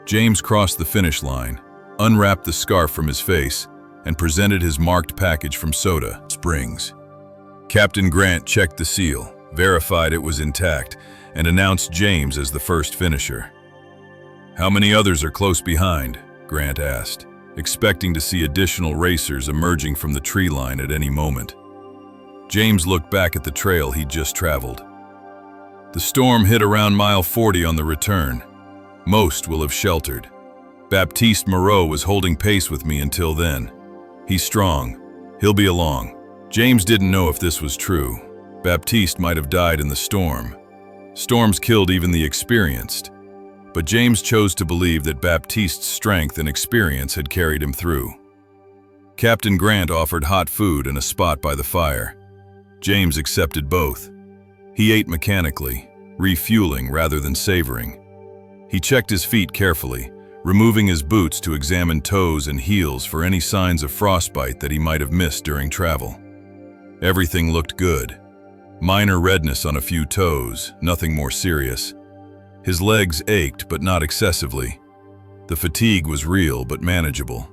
James crossed the finish line, unwrapped the scarf from his face, and presented his marked package from Soda Springs. Captain Grant checked the seal, verified it was intact, and announced James as the first finisher. "How many others are close behind?" Grant asked, expecting to see additional racers emerging from the tree line at any moment. James looked back at the trail he'd just traveled. "The storm hit around mile 40 on the return. Most will have sheltered. Baptiste Moreau was holding pace with me until then. He's strong. He'll be along." James didn't know if this was true. Baptiste might have died in the storm. Storms killed even the experienced. But James chose to believe that Baptiste's strength and experience had carried him through. Captain Grant offered hot food and a spot by the fire. James accepted both. He ate mechanically, refueling rather than savoring. He checked his feet carefully, removing his boots to examine toes and heels for any signs of frostbite that he might have missed during travel. Everything looked good. Minor redness on a few toes, nothing more serious. His legs ached, but not excessively. The fatigue was real, but manageable.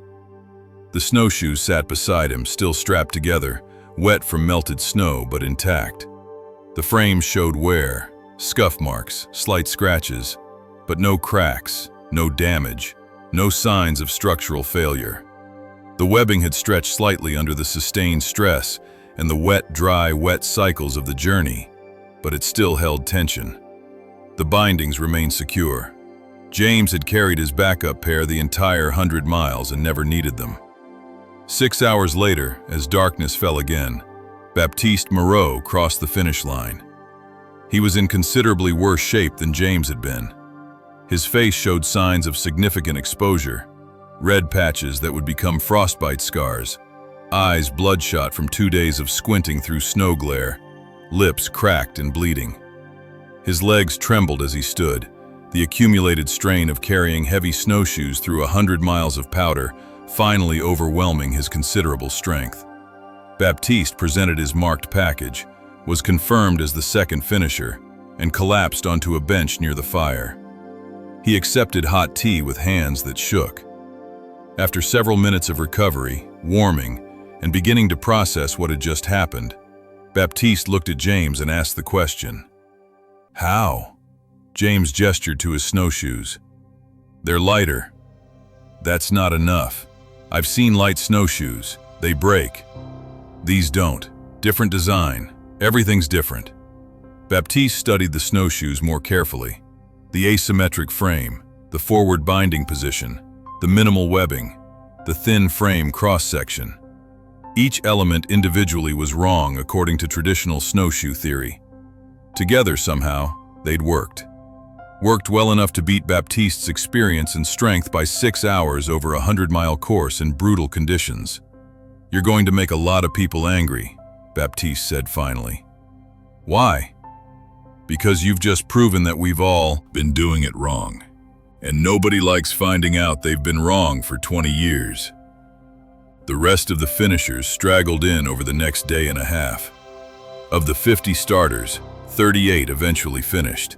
The snowshoes sat beside him, still strapped together, wet from melted snow, but intact. The frames showed wear, scuff marks, slight scratches, but no cracks, no damage, no signs of structural failure. The webbing had stretched slightly under the sustained stress and the wet, dry, wet cycles of the journey, but it still held tension. The bindings remained secure. James had carried his backup pair the entire 100 miles and never needed them. 6 hours later, as darkness fell again, Baptiste Moreau crossed the finish line. He was in considerably worse shape than James had been. His face showed signs of significant exposure, red patches that would become frostbite scars, eyes bloodshot from 2 days of squinting through snow glare, lips cracked and bleeding. His legs trembled as he stood, the accumulated strain of carrying heavy snowshoes through 100 miles of powder finally overwhelming his considerable strength. Baptiste presented his marked package, was confirmed as the second finisher, and collapsed onto a bench near the fire. He accepted hot tea with hands that shook. After several minutes of recovery, warming, and beginning to process what had just happened, Baptiste looked at James and asked the question, "How?" James gestured to his snowshoes. "They're lighter." "That's not enough. I've seen light snowshoes. They break. These don't. Different design. Everything's different." Baptiste studied the snowshoes more carefully. The asymmetric frame, the forward binding position, the minimal webbing, the thin frame cross-section. Each element individually was wrong according to traditional snowshoe theory. Together somehow, they'd worked. Worked well enough to beat Baptiste's experience and strength by 6 hours over a 100-mile course in brutal conditions. "You're going to make a lot of people angry," Baptiste said finally. "Why?" "Because you've just proven that we've all been doing it wrong. And nobody likes finding out they've been wrong for 20 years. The rest of the finishers straggled in over the next day and a half. Of the 50 starters, 38 eventually finished.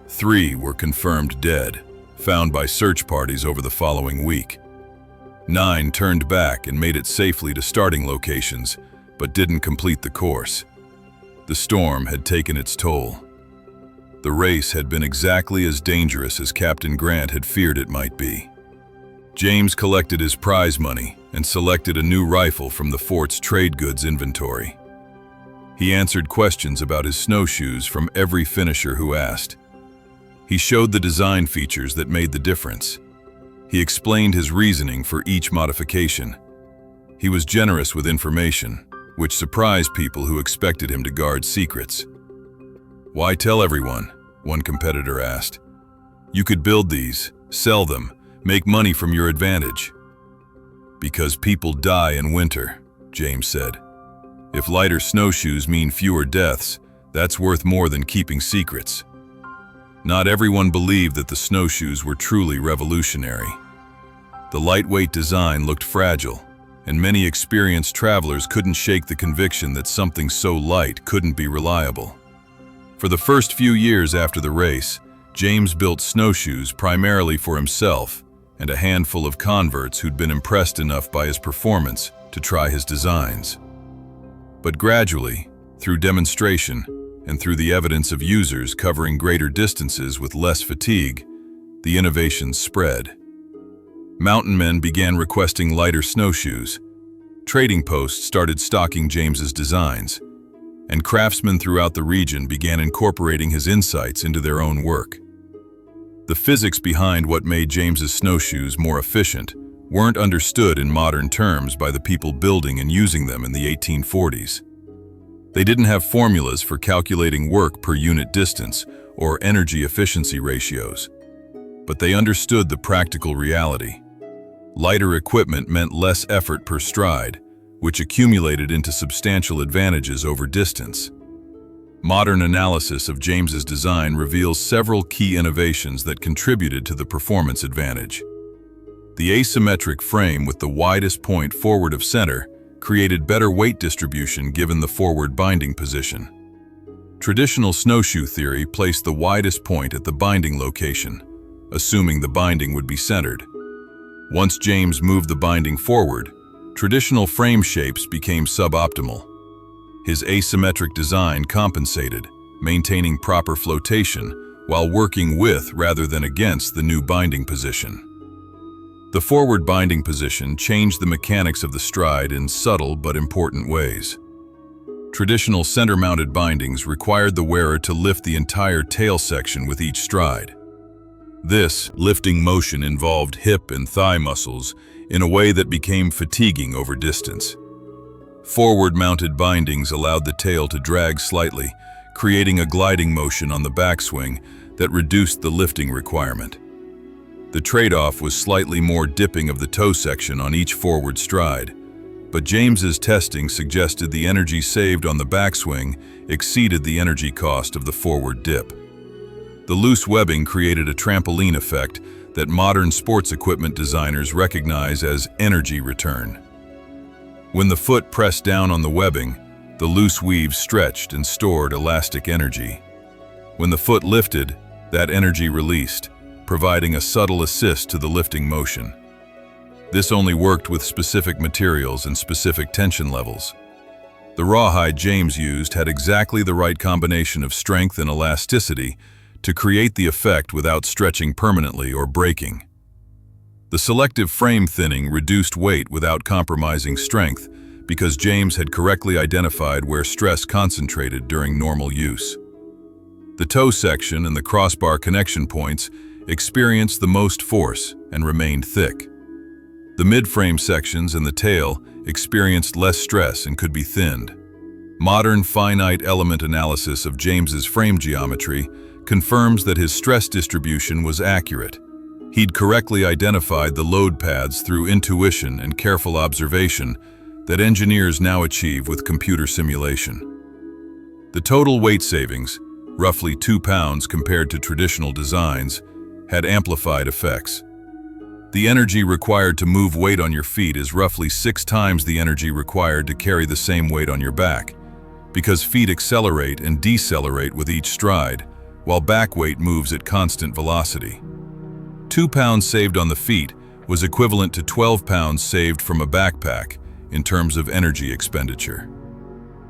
3 were confirmed dead, found by search parties over the following week. 9 turned back and made it safely to starting locations, but didn't complete the course. The storm had taken its toll. The race had been exactly as dangerous as Captain Grant had feared it might be. James collected his prize money and selected a new rifle from the fort's trade goods inventory. He answered questions about his snowshoes from every finisher who asked. He showed the design features that made the difference. He explained his reasoning for each modification. He was generous with information, which surprised people who expected him to guard secrets. "Why tell everyone?" one competitor asked. "You could build these, sell them, make money from your advantage." "Because people die in winter," James said. "If lighter snowshoes mean fewer deaths, that's worth more than keeping secrets." Not everyone believed that the snowshoes were truly revolutionary. The lightweight design looked fragile, and many experienced travelers couldn't shake the conviction that something so light couldn't be reliable. For the first few years after the race, James built snowshoes primarily for himself and a handful of converts who'd been impressed enough by his performance to try his designs. But gradually, through demonstration and through the evidence of users covering greater distances with less fatigue, the innovations spread. Mountain men began requesting lighter snowshoes. Trading posts started stocking James's designs, and craftsmen throughout the region began incorporating his insights into their own work. The physics behind what made James's snowshoes more efficient weren't understood in modern terms by the people building and using them in the 1840s. They didn't have formulas for calculating work per unit distance or energy efficiency ratios, but they understood the practical reality. Lighter equipment meant less effort per stride, which accumulated into substantial advantages over distance. Modern analysis of James's design reveals several key innovations that contributed to the performance advantage. The asymmetric frame with the widest point forward of center created better weight distribution given the forward binding position. Traditional snowshoe theory placed the widest point at the binding location, assuming the binding would be centered. Once James moved the binding forward, traditional frame shapes became suboptimal. His asymmetric design compensated, maintaining proper flotation while working with rather than against the new binding position. The forward binding position changed the mechanics of the stride in subtle but important ways. Traditional center-mounted bindings required the wearer to lift the entire tail section with each stride. This lifting motion involved hip and thigh muscles in a way that became fatiguing over distance. Forward-mounted bindings allowed the tail to drag slightly, creating a gliding motion on the backswing that reduced the lifting requirement. The trade-off was slightly more dipping of the toe section on each forward stride, but James's testing suggested the energy saved on the backswing exceeded the energy cost of the forward dip. The loose webbing created a trampoline effect that modern sports equipment designers recognize as energy return. When the foot pressed down on the webbing, the loose weave stretched and stored elastic energy. When the foot lifted, that energy released, providing a subtle assist to the lifting motion. This only worked with specific materials and specific tension levels. The rawhide James used had exactly the right combination of strength and elasticity to create the effect without stretching permanently or breaking. The selective frame thinning reduced weight without compromising strength because James had correctly identified where stress concentrated during normal use. The toe section and the crossbar connection points experienced the most force and remained thick. The mid-frame sections and the tail experienced less stress and could be thinned. Modern finite element analysis of James's frame geometry confirms that his stress distribution was accurate. He'd correctly identified the load paths through intuition and careful observation that engineers now achieve with computer simulation. The total weight savings, roughly 2 pounds compared to traditional designs, had amplified effects. The energy required to move weight on your feet is roughly 6 times the energy required to carry the same weight on your back, because feet accelerate and decelerate with each stride, while back weight moves at constant velocity. 2 pounds saved on the feet was equivalent to 12 pounds saved from a backpack in terms of energy expenditure.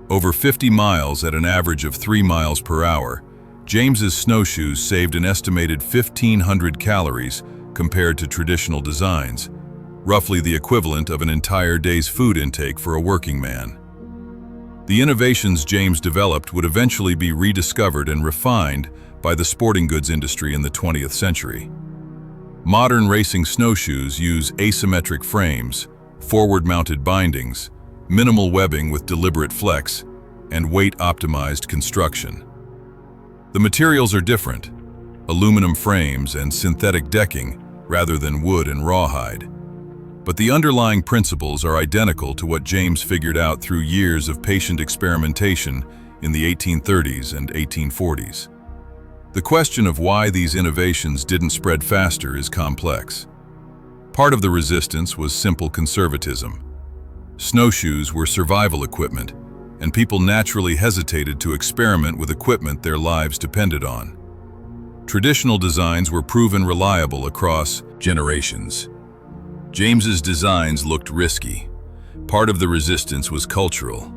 Over 50 miles at an average of 3 miles per hour, James's snowshoes saved an estimated 1,500 calories compared to traditional designs, roughly the equivalent of an entire day's food intake for a working man. The innovations James developed would eventually be rediscovered and refined by the sporting goods industry in the 20th century. Modern racing snowshoes use asymmetric frames, forward-mounted bindings, minimal webbing with deliberate flex, and weight-optimized construction. The materials are different, aluminum frames and synthetic decking rather than wood and rawhide. But the underlying principles are identical to what James figured out through years of patient experimentation in the 1830s and 1840s. The question of why these innovations didn't spread faster is complex. Part of the resistance was simple conservatism. Snowshoes were survival equipment, and people naturally hesitated to experiment with equipment their lives depended on. Traditional designs were proven reliable across generations. James's designs looked risky. Part of the resistance was cultural.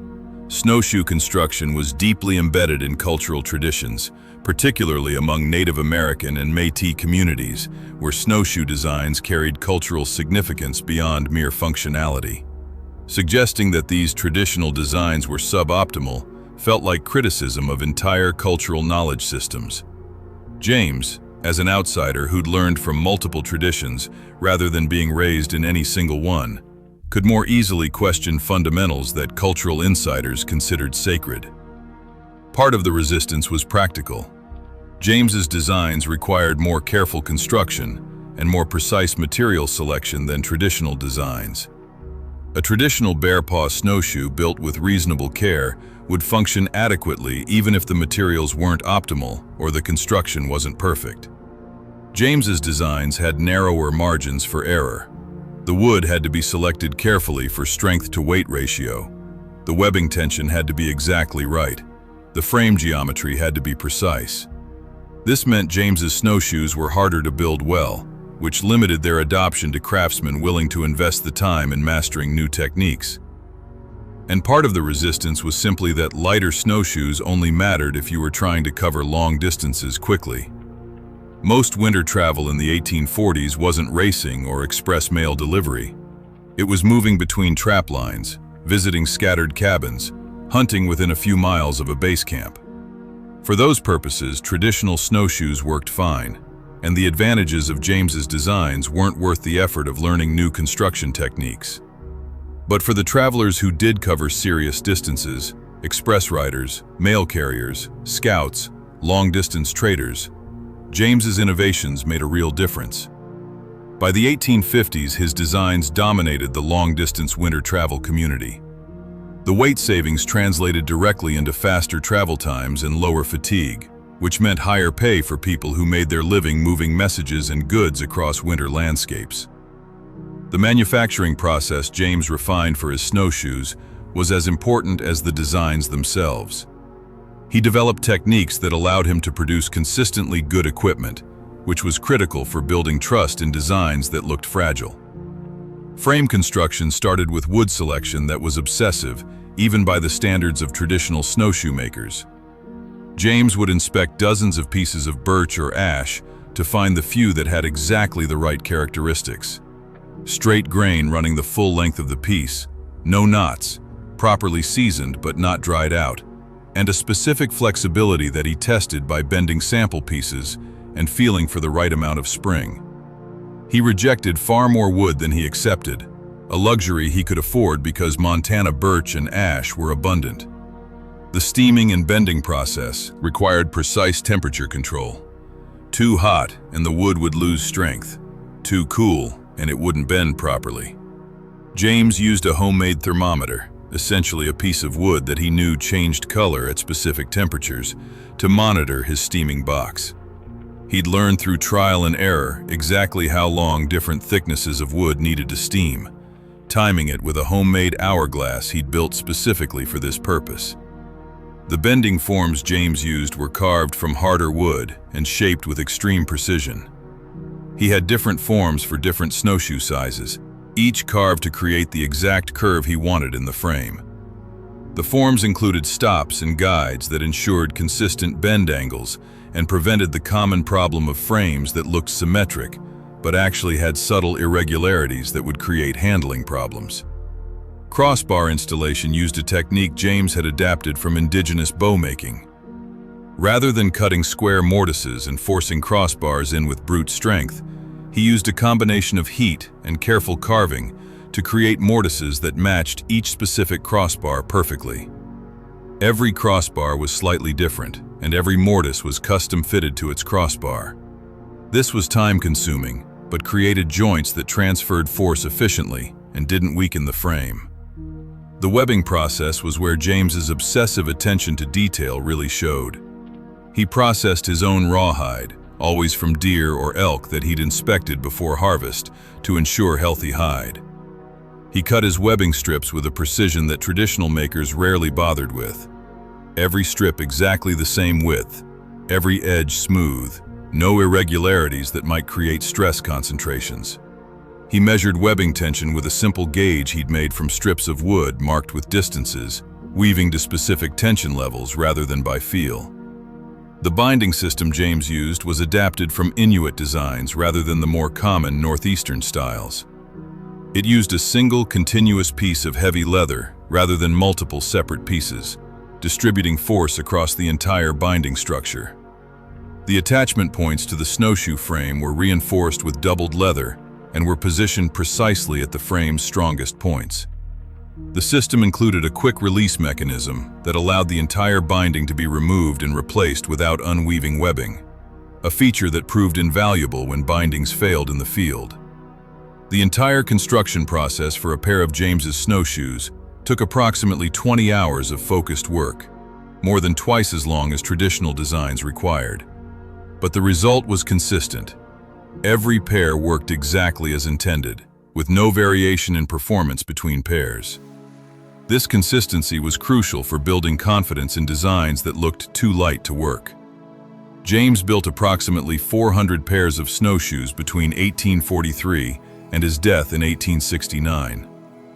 Snowshoe construction was deeply embedded in cultural traditions, particularly among Native American and Métis communities, where snowshoe designs carried cultural significance beyond mere functionality. Suggesting that these traditional designs were suboptimal felt like criticism of entire cultural knowledge systems. James, as an outsider who'd learned from multiple traditions rather than being raised in any single one, could more easily question fundamentals that cultural insiders considered sacred. Part of the resistance was practical. James's designs required more careful construction and more precise material selection than traditional designs. A traditional bare-paw snowshoe built with reasonable care would function adequately even if the materials weren't optimal or the construction wasn't perfect. James's designs had narrower margins for error. The wood had to be selected carefully for strength-to-weight ratio. The webbing tension had to be exactly right. The frame geometry had to be precise. This meant James's snowshoes were harder to build well, which limited their adoption to craftsmen willing to invest the time in mastering new techniques. And part of the resistance was simply that lighter snowshoes only mattered if you were trying to cover long distances quickly. Most winter travel in the 1840s wasn't racing or express mail delivery. It was moving between trap lines, visiting scattered cabins, hunting within a few miles of a base camp. For those purposes, traditional snowshoes worked fine, and the advantages of James's designs weren't worth the effort of learning new construction techniques. But for the travelers who did cover serious distances, express riders, mail carriers, scouts, long-distance traders, James's innovations made a real difference. By the 1850s, his designs dominated the long-distance winter travel community. The weight savings translated directly into faster travel times and lower fatigue, which meant higher pay for people who made their living moving messages and goods across winter landscapes. The manufacturing process James refined for his snowshoes was as important as the designs themselves. He developed techniques that allowed him to produce consistently good equipment, which was critical for building trust in designs that looked fragile. Frame construction started with wood selection that was obsessive, even by the standards of traditional snowshoe makers. James would inspect dozens of pieces of birch or ash to find the few that had exactly the right characteristics. Straight grain running the full length of the piece, no knots, properly seasoned but not dried out, and a specific flexibility that he tested by bending sample pieces and feeling for the right amount of spring. He rejected far more wood than he accepted, a luxury he could afford because Montana birch and ash were abundant. The steaming and bending process required precise temperature control. Too hot and the wood would lose strength. Too cool and it wouldn't bend properly. James used a homemade thermometer, essentially a piece of wood that he knew changed color at specific temperatures, to monitor his steaming box. He'd learned through trial and error exactly how long different thicknesses of wood needed to steam, timing it with a homemade hourglass he'd built specifically for this purpose. The bending forms James used were carved from harder wood and shaped with extreme precision. He had different forms for different snowshoe sizes, each carved to create the exact curve he wanted in the frame. The forms included stops and guides that ensured consistent bend angles and prevented the common problem of frames that looked symmetric but actually had subtle irregularities that would create handling problems. Crossbar installation used a technique James had adapted from indigenous bow making. Rather than cutting square mortises and forcing crossbars in with brute strength, he used a combination of heat and careful carving to create mortises that matched each specific crossbar perfectly. Every crossbar was slightly different, and every mortise was custom fitted to its crossbar. This was time-consuming, but created joints that transferred force efficiently and didn't weaken the frame. The webbing process was where James's obsessive attention to detail really showed. He processed his own rawhide, always from deer or elk that he'd inspected before harvest, to ensure healthy hide. He cut his webbing strips with a precision that traditional makers rarely bothered with. Every strip exactly the same width, every edge smooth, no irregularities that might create stress concentrations. He measured webbing tension with a simple gauge he'd made from strips of wood marked with distances, weaving to specific tension levels rather than by feel. The binding system James used was adapted from Inuit designs rather than the more common northeastern styles. It used a single continuous piece of heavy leather rather than multiple separate pieces, distributing force across the entire binding structure. The attachment points to the snowshoe frame were reinforced with doubled leather and were positioned precisely at the frame's strongest points. The system included a quick release mechanism that allowed the entire binding to be removed and replaced without unweaving webbing, a feature that proved invaluable when bindings failed in the field. The entire construction process for a pair of James's snowshoes took approximately 20 hours of focused work, more than twice as long as traditional designs required. But the result was consistent. Every pair worked exactly as intended, with no variation in performance between pairs. This consistency was crucial for building confidence in designs that looked too light to work. James built approximately 400 pairs of snowshoes between 1843 and his death in 1869.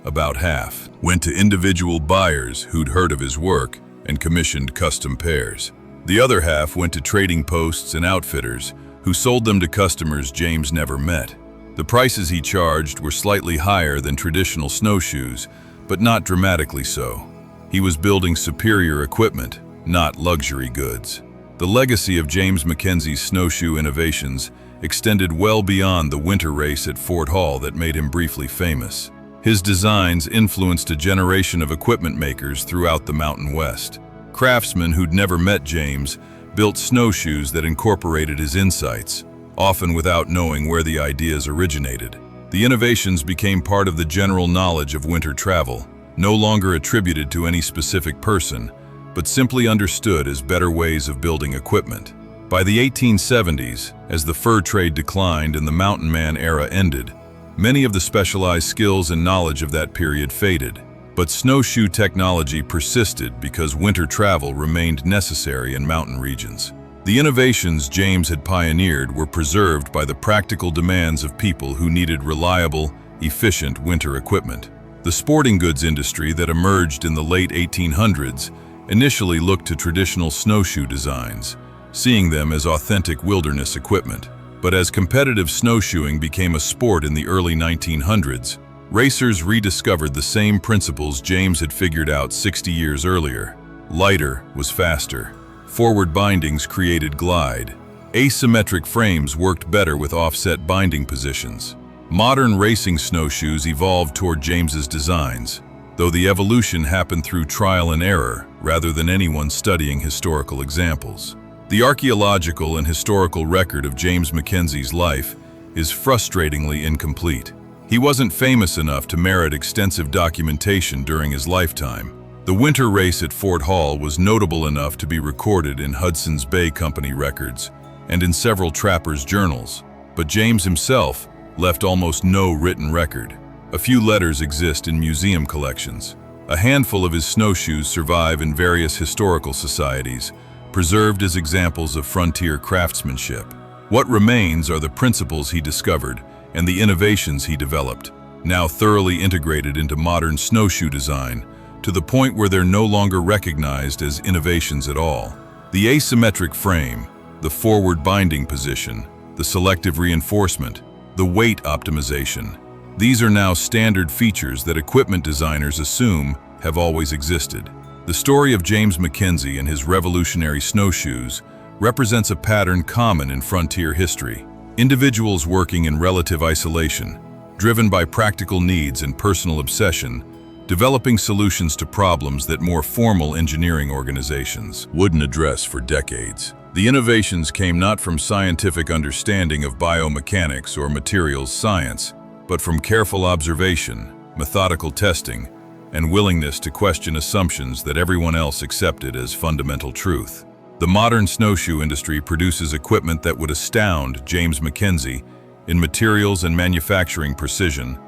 About half went to individual buyers who'd heard of his work and commissioned custom pairs. The other half went to trading posts and outfitters who sold them to customers James never met. The prices he charged were slightly higher than traditional snowshoes, but not dramatically so. He was building superior equipment, not luxury goods. The legacy of James McKenzie's snowshoe innovations extended well beyond the winter race at Fort Hall that made him briefly famous. His designs influenced a generation of equipment makers throughout the Mountain West. Craftsmen who'd never met James built snowshoes that incorporated his insights, often without knowing where the ideas originated. The innovations became part of the general knowledge of winter travel, no longer attributed to any specific person, but simply understood as better ways of building equipment. By the 1870s, as the fur trade declined and the mountain man era ended, many of the specialized skills and knowledge of that period faded. But snowshoe technology persisted because winter travel remained necessary in mountain regions. The innovations James had pioneered were preserved by the practical demands of people who needed reliable, efficient winter equipment. The sporting goods industry that emerged in the late 1800s initially looked to traditional snowshoe designs, seeing them as authentic wilderness equipment. But as competitive snowshoeing became a sport in the early 1900s, racers rediscovered the same principles James had figured out 60 years earlier. Lighter was faster. Forward bindings created glide. Asymmetric frames worked better with offset binding positions. Modern racing snowshoes evolved toward James's designs, though the evolution happened through trial and error rather than anyone studying historical examples. The archaeological and historical record of James McKenzie's life is frustratingly incomplete. He wasn't famous enough to merit extensive documentation during his lifetime. The winter race at Fort Hall was notable enough to be recorded in Hudson's Bay Company records and in several trappers' journals, but James himself left almost no written record. A few letters exist in museum collections. A handful of his snowshoes survive in various historical societies, preserved as examples of frontier craftsmanship. What remains are the principles he discovered and the innovations he developed, now thoroughly integrated into modern snowshoe design, to the point where they're no longer recognized as innovations at all. The asymmetric frame, the forward binding position, the selective reinforcement, the weight optimization, these are now standard features that equipment designers assume have always existed. The story of James McKenzie and his revolutionary snowshoes represents a pattern common in frontier history. Individuals working in relative isolation, driven by practical needs and personal obsession, developing solutions to problems that more formal engineering organizations wouldn't address for decades. The innovations came not from scientific understanding of biomechanics or materials science, but from careful observation, methodical testing, and willingness to question assumptions that everyone else accepted as fundamental truth. The modern snowshoe industry produces equipment that would astound James McKenzie in materials and manufacturing precision,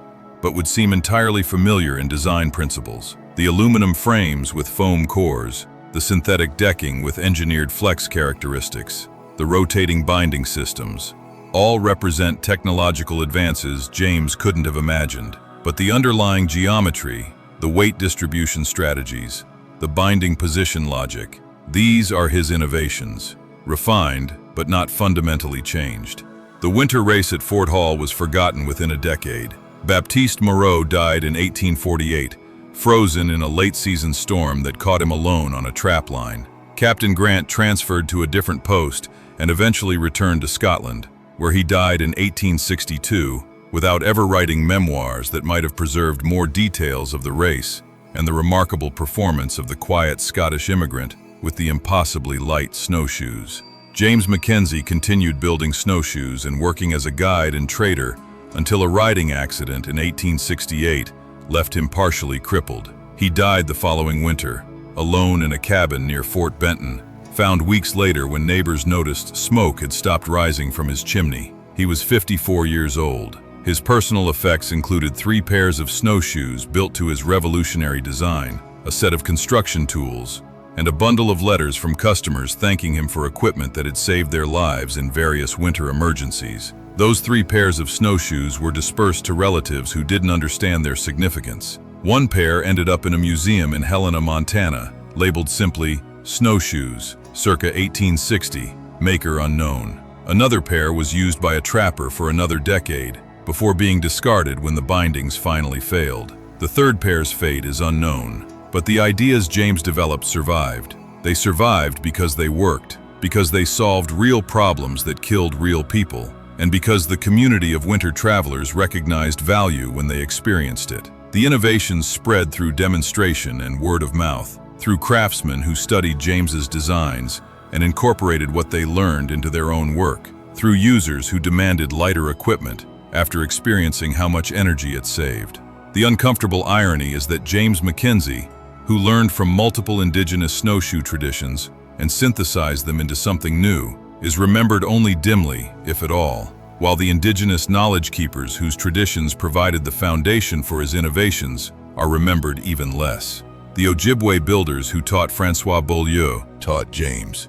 but would seem entirely familiar in design principles. The aluminum frames with foam cores, the synthetic decking with engineered flex characteristics, the rotating binding systems, all represent technological advances James couldn't have imagined. But the underlying geometry, the weight distribution strategies, the binding position logic, these are his innovations, refined but not fundamentally changed. The winter race at Fort Hall was forgotten within a decade. Baptiste Moreau died in 1848, frozen in a late-season storm that caught him alone on a trap line. Captain Grant transferred to a different post and eventually returned to Scotland, where he died in 1862 without ever writing memoirs that might have preserved more details of the race and the remarkable performance of the quiet Scottish immigrant with the impossibly light snowshoes. James McKenzie continued building snowshoes and working as a guide and trader until a riding accident in 1868 left him partially crippled. He died the following winter, alone in a cabin near Fort Benton, found weeks later when neighbors noticed smoke had stopped rising from his chimney. He was 54 years old. His personal effects included 3 pairs of snowshoes built to his revolutionary design, a set of construction tools, and a bundle of letters from customers thanking him for equipment that had saved their lives in various winter emergencies. Those 3 pairs of snowshoes were dispersed to relatives who didn't understand their significance. One pair ended up in a museum in Helena, Montana, labeled simply Snowshoes, circa 1860, maker unknown. Another pair was used by a trapper for another decade, before being discarded when the bindings finally failed. The third pair's fate is unknown. But the ideas James developed survived. They survived because they worked, because they solved real problems that killed real people, and because the community of winter travelers recognized value when they experienced it. The innovations spread through demonstration and word of mouth, through craftsmen who studied James's designs and incorporated what they learned into their own work, through users who demanded lighter equipment after experiencing how much energy it saved. The uncomfortable irony is that James McKenzie, who learned from multiple indigenous snowshoe traditions and synthesized them into something new, is remembered only dimly, if at all, while the indigenous knowledge keepers whose traditions provided the foundation for his innovations are remembered even less. The Ojibwe builders who taught Francois Beaulieu taught James.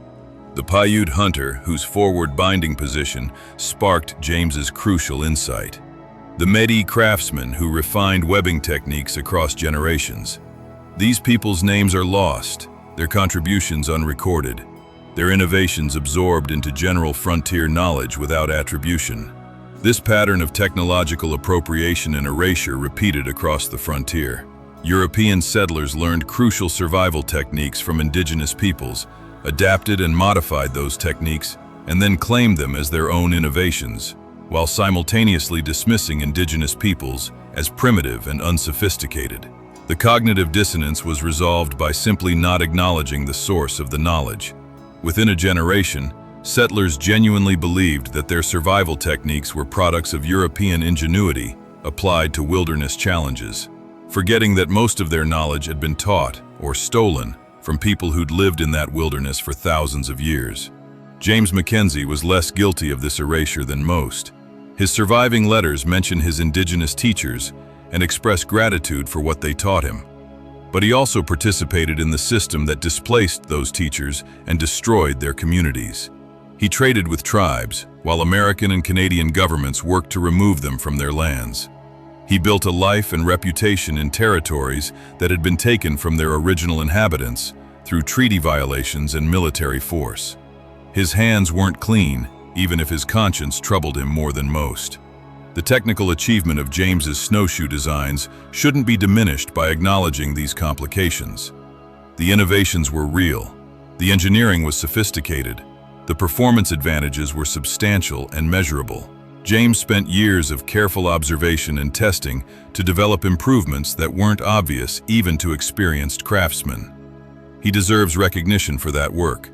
The Paiute hunter whose forward binding position sparked James's crucial insight. The Métis craftsmen who refined webbing techniques across generations. These people's names are lost, their contributions unrecorded, their innovations absorbed into general frontier knowledge without attribution. This pattern of technological appropriation and erasure repeated across the frontier. European settlers learned crucial survival techniques from indigenous peoples, adapted and modified those techniques, and then claimed them as their own innovations, while simultaneously dismissing indigenous peoples as primitive and unsophisticated. The cognitive dissonance was resolved by simply not acknowledging the source of the knowledge. Within a generation, settlers genuinely believed that their survival techniques were products of European ingenuity applied to wilderness challenges, forgetting that most of their knowledge had been taught or stolen from people who'd lived in that wilderness for thousands of years. James McKenzie was less guilty of this erasure than most. His surviving letters mention his indigenous teachers and express gratitude for what they taught him. But he also participated in the system that displaced those teachers and destroyed their communities. He traded with tribes, while American and Canadian governments worked to remove them from their lands. He built a life and reputation in territories that had been taken from their original inhabitants through treaty violations and military force. His hands weren't clean, even if his conscience troubled him more than most. The technical achievement of James's snowshoe designs shouldn't be diminished by acknowledging these complications. The innovations were real, the engineering was sophisticated, the performance advantages were substantial and measurable. James spent years of careful observation and testing to develop improvements that weren't obvious even to experienced craftsmen. He deserves recognition for that work,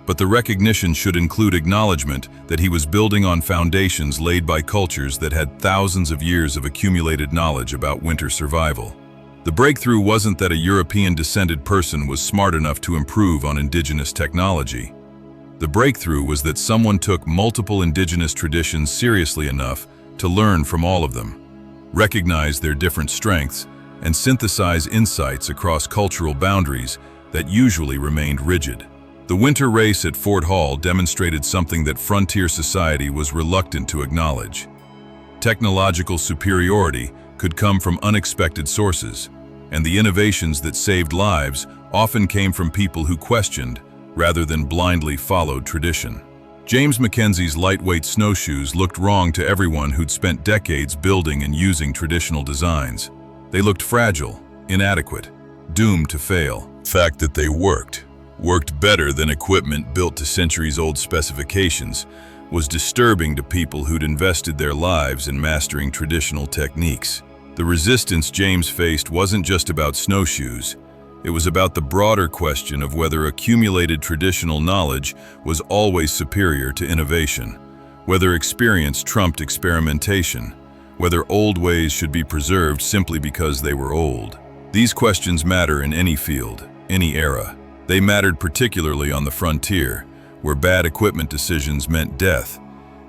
but the recognition should include acknowledgement that he was building on foundations laid by cultures that had thousands of years of accumulated knowledge about winter survival. The breakthrough wasn't that a European-descended person was smart enough to improve on indigenous technology. The breakthrough was that someone took multiple indigenous traditions seriously enough to learn from all of them, recognize their different strengths, and synthesize insights across cultural boundaries that usually remained rigid. The winter race at Fort Hall demonstrated something that frontier society was reluctant to acknowledge. Technological superiority could come from unexpected sources, and the innovations that saved lives often came from people who questioned rather than blindly followed tradition. James McKenzie's lightweight snowshoes looked wrong to everyone who'd spent decades building and using traditional designs. They looked fragile, inadequate, doomed to fail. The fact that they worked better than equipment built to centuries-old specifications was disturbing to people who'd invested their lives in mastering traditional techniques. The resistance James faced wasn't just about snowshoes. It was about the broader question of whether accumulated traditional knowledge was always superior to innovation, whether experience trumped experimentation, whether old ways should be preserved simply because they were old. These questions matter in any field, any era. They mattered particularly on the frontier, where bad equipment decisions meant death,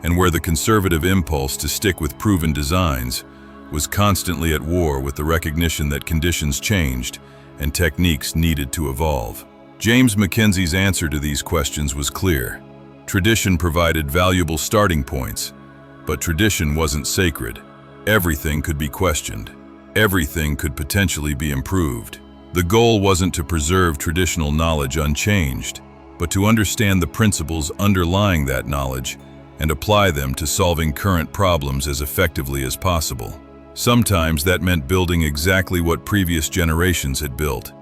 and where the conservative impulse to stick with proven designs was constantly at war with the recognition that conditions changed and techniques needed to evolve. James McKenzie's answer to these questions was clear. Tradition provided valuable starting points, but tradition wasn't sacred. Everything could be questioned. Everything could potentially be improved. The goal wasn't to preserve traditional knowledge unchanged, but to understand the principles underlying that knowledge and apply them to solving current problems as effectively as possible. Sometimes that meant building exactly what previous generations had built,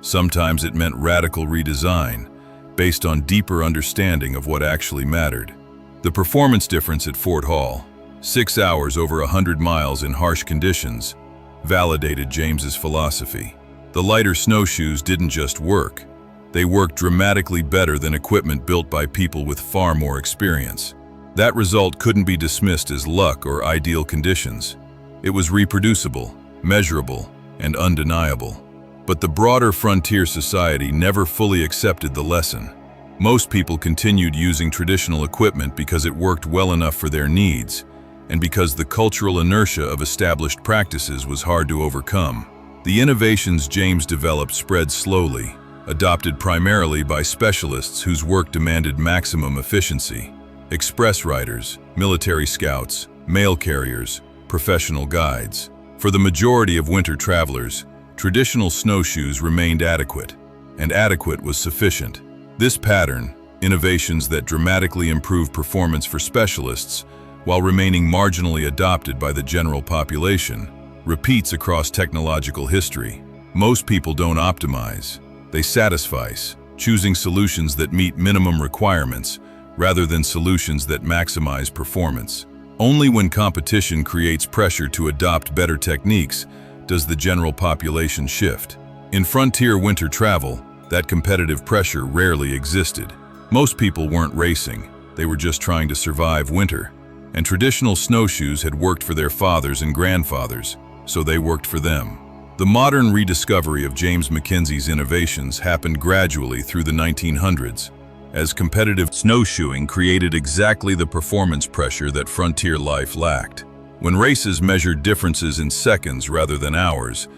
Sometimes it meant radical redesign, based on deeper understanding of what actually mattered. The performance difference at Fort Hall, 6 hours over 100 miles in harsh conditions, validated James's philosophy. The lighter snowshoes didn't just work. They worked dramatically better than equipment built by people with far more experience. That result couldn't be dismissed as luck or ideal conditions. It was reproducible, measurable, and undeniable. But the broader frontier society never fully accepted the lesson. Most people continued using traditional equipment because it worked well enough for their needs, and because the cultural inertia of established practices was hard to overcome. The innovations James developed spread slowly, adopted primarily by specialists whose work demanded maximum efficiency. Express riders, military scouts, mail carriers, professional guides. For the majority of winter travelers, traditional snowshoes remained adequate, and adequate was sufficient. This pattern, innovations that dramatically improve performance for specialists while remaining marginally adopted by the general population, repeats across technological history. Most people don't optimize, they satisfy, choosing solutions that meet minimum requirements rather than solutions that maximize performance. Only when competition creates pressure to adopt better techniques does the general population shift. In frontier winter travel, that competitive pressure rarely existed. Most people weren't racing, they were just trying to survive winter. And traditional snowshoes had worked for their fathers and grandfathers, so they worked for them. The modern rediscovery of James McKenzie's innovations happened gradually through the 1900s, as competitive snowshoeing created exactly the performance pressure that frontier life lacked. When races measured differences in seconds rather than hours,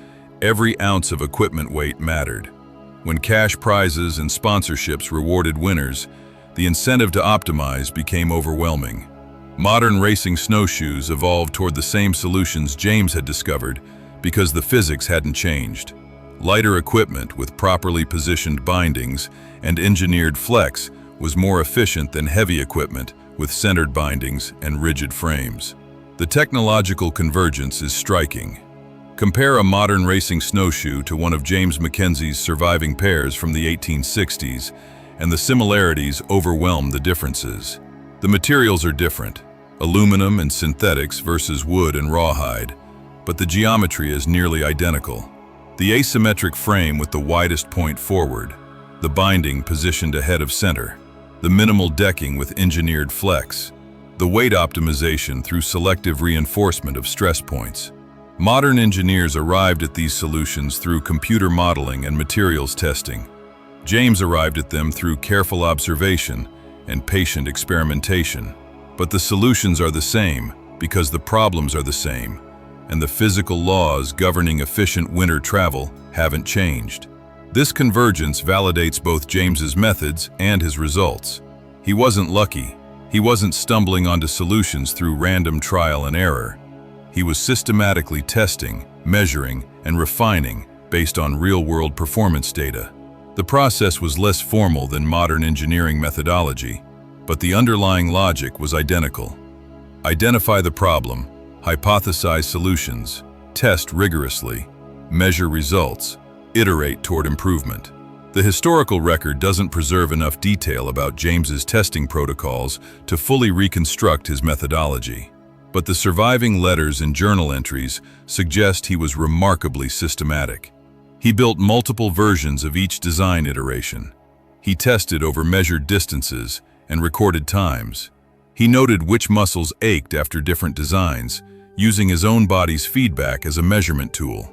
every ounce of equipment weight mattered. When cash prizes and sponsorships rewarded winners, the incentive to optimize became overwhelming. Modern racing snowshoes evolved toward the same solutions James had discovered because the physics hadn't changed. Lighter equipment with properly positioned bindings and engineered flex was more efficient than heavy equipment with centered bindings and rigid frames. The technological convergence is striking. Compare a modern racing snowshoe to one of James McKenzie's surviving pairs from the 1860s, and the similarities overwhelm the differences. The materials are different, aluminum and synthetics versus wood and rawhide, but the geometry is nearly identical. The asymmetric frame with the widest point forward, the binding positioned ahead of center, the minimal decking with engineered flex, the weight optimization through selective reinforcement of stress points. Modern engineers arrived at these solutions through computer modeling and materials testing. James arrived at them through careful observation and patient experimentation. But the solutions are the same because the problems are the same, and the physical laws governing efficient winter travel haven't changed. This convergence validates both James's methods and his results. He wasn't lucky. He wasn't stumbling onto solutions through random trial and error. He was systematically testing, measuring, and refining based on real-world performance data. The process was less formal than modern engineering methodology, but the underlying logic was identical. Identify the problem, hypothesize solutions, test rigorously, measure results, iterate toward improvement. The historical record doesn't preserve enough detail about James's testing protocols to fully reconstruct his methodology. But the surviving letters and journal entries suggest he was remarkably systematic. He built multiple versions of each design iteration. He tested over measured distances and recorded times. He noted which muscles ached after different designs, using his own body's feedback as a measurement tool.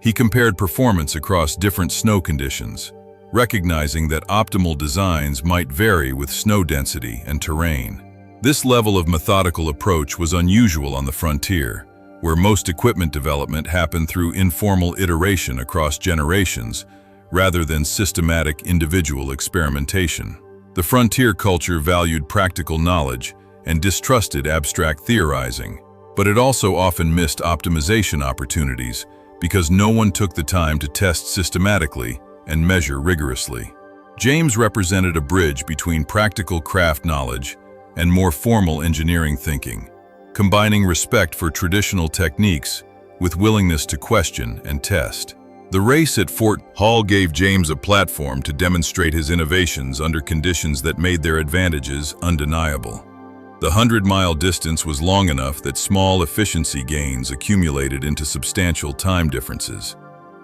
He compared performance across different snow conditions, recognizing that optimal designs might vary with snow density and terrain. This level of methodical approach was unusual on the frontier, where most equipment development happened through informal iteration across generations, rather than systematic individual experimentation. The frontier culture valued practical knowledge and distrusted abstract theorizing, but it also often missed optimization opportunities because no one took the time to test systematically and measure rigorously. James represented a bridge between practical craft knowledge and more formal engineering thinking, combining respect for traditional techniques with willingness to question and test. The race at Fort Hall gave James a platform to demonstrate his innovations under conditions that made their advantages undeniable. The 100-mile distance was long enough that small efficiency gains accumulated into substantial time differences.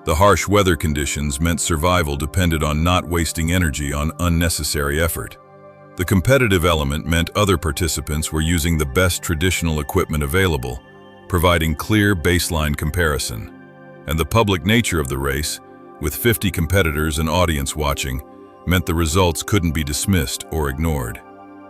The harsh weather conditions meant survival depended on not wasting energy on unnecessary effort. The competitive element meant other participants were using the best traditional equipment available, providing clear baseline comparison. And the public nature of the race, with 50 competitors and audience watching, meant the results couldn't be dismissed or ignored.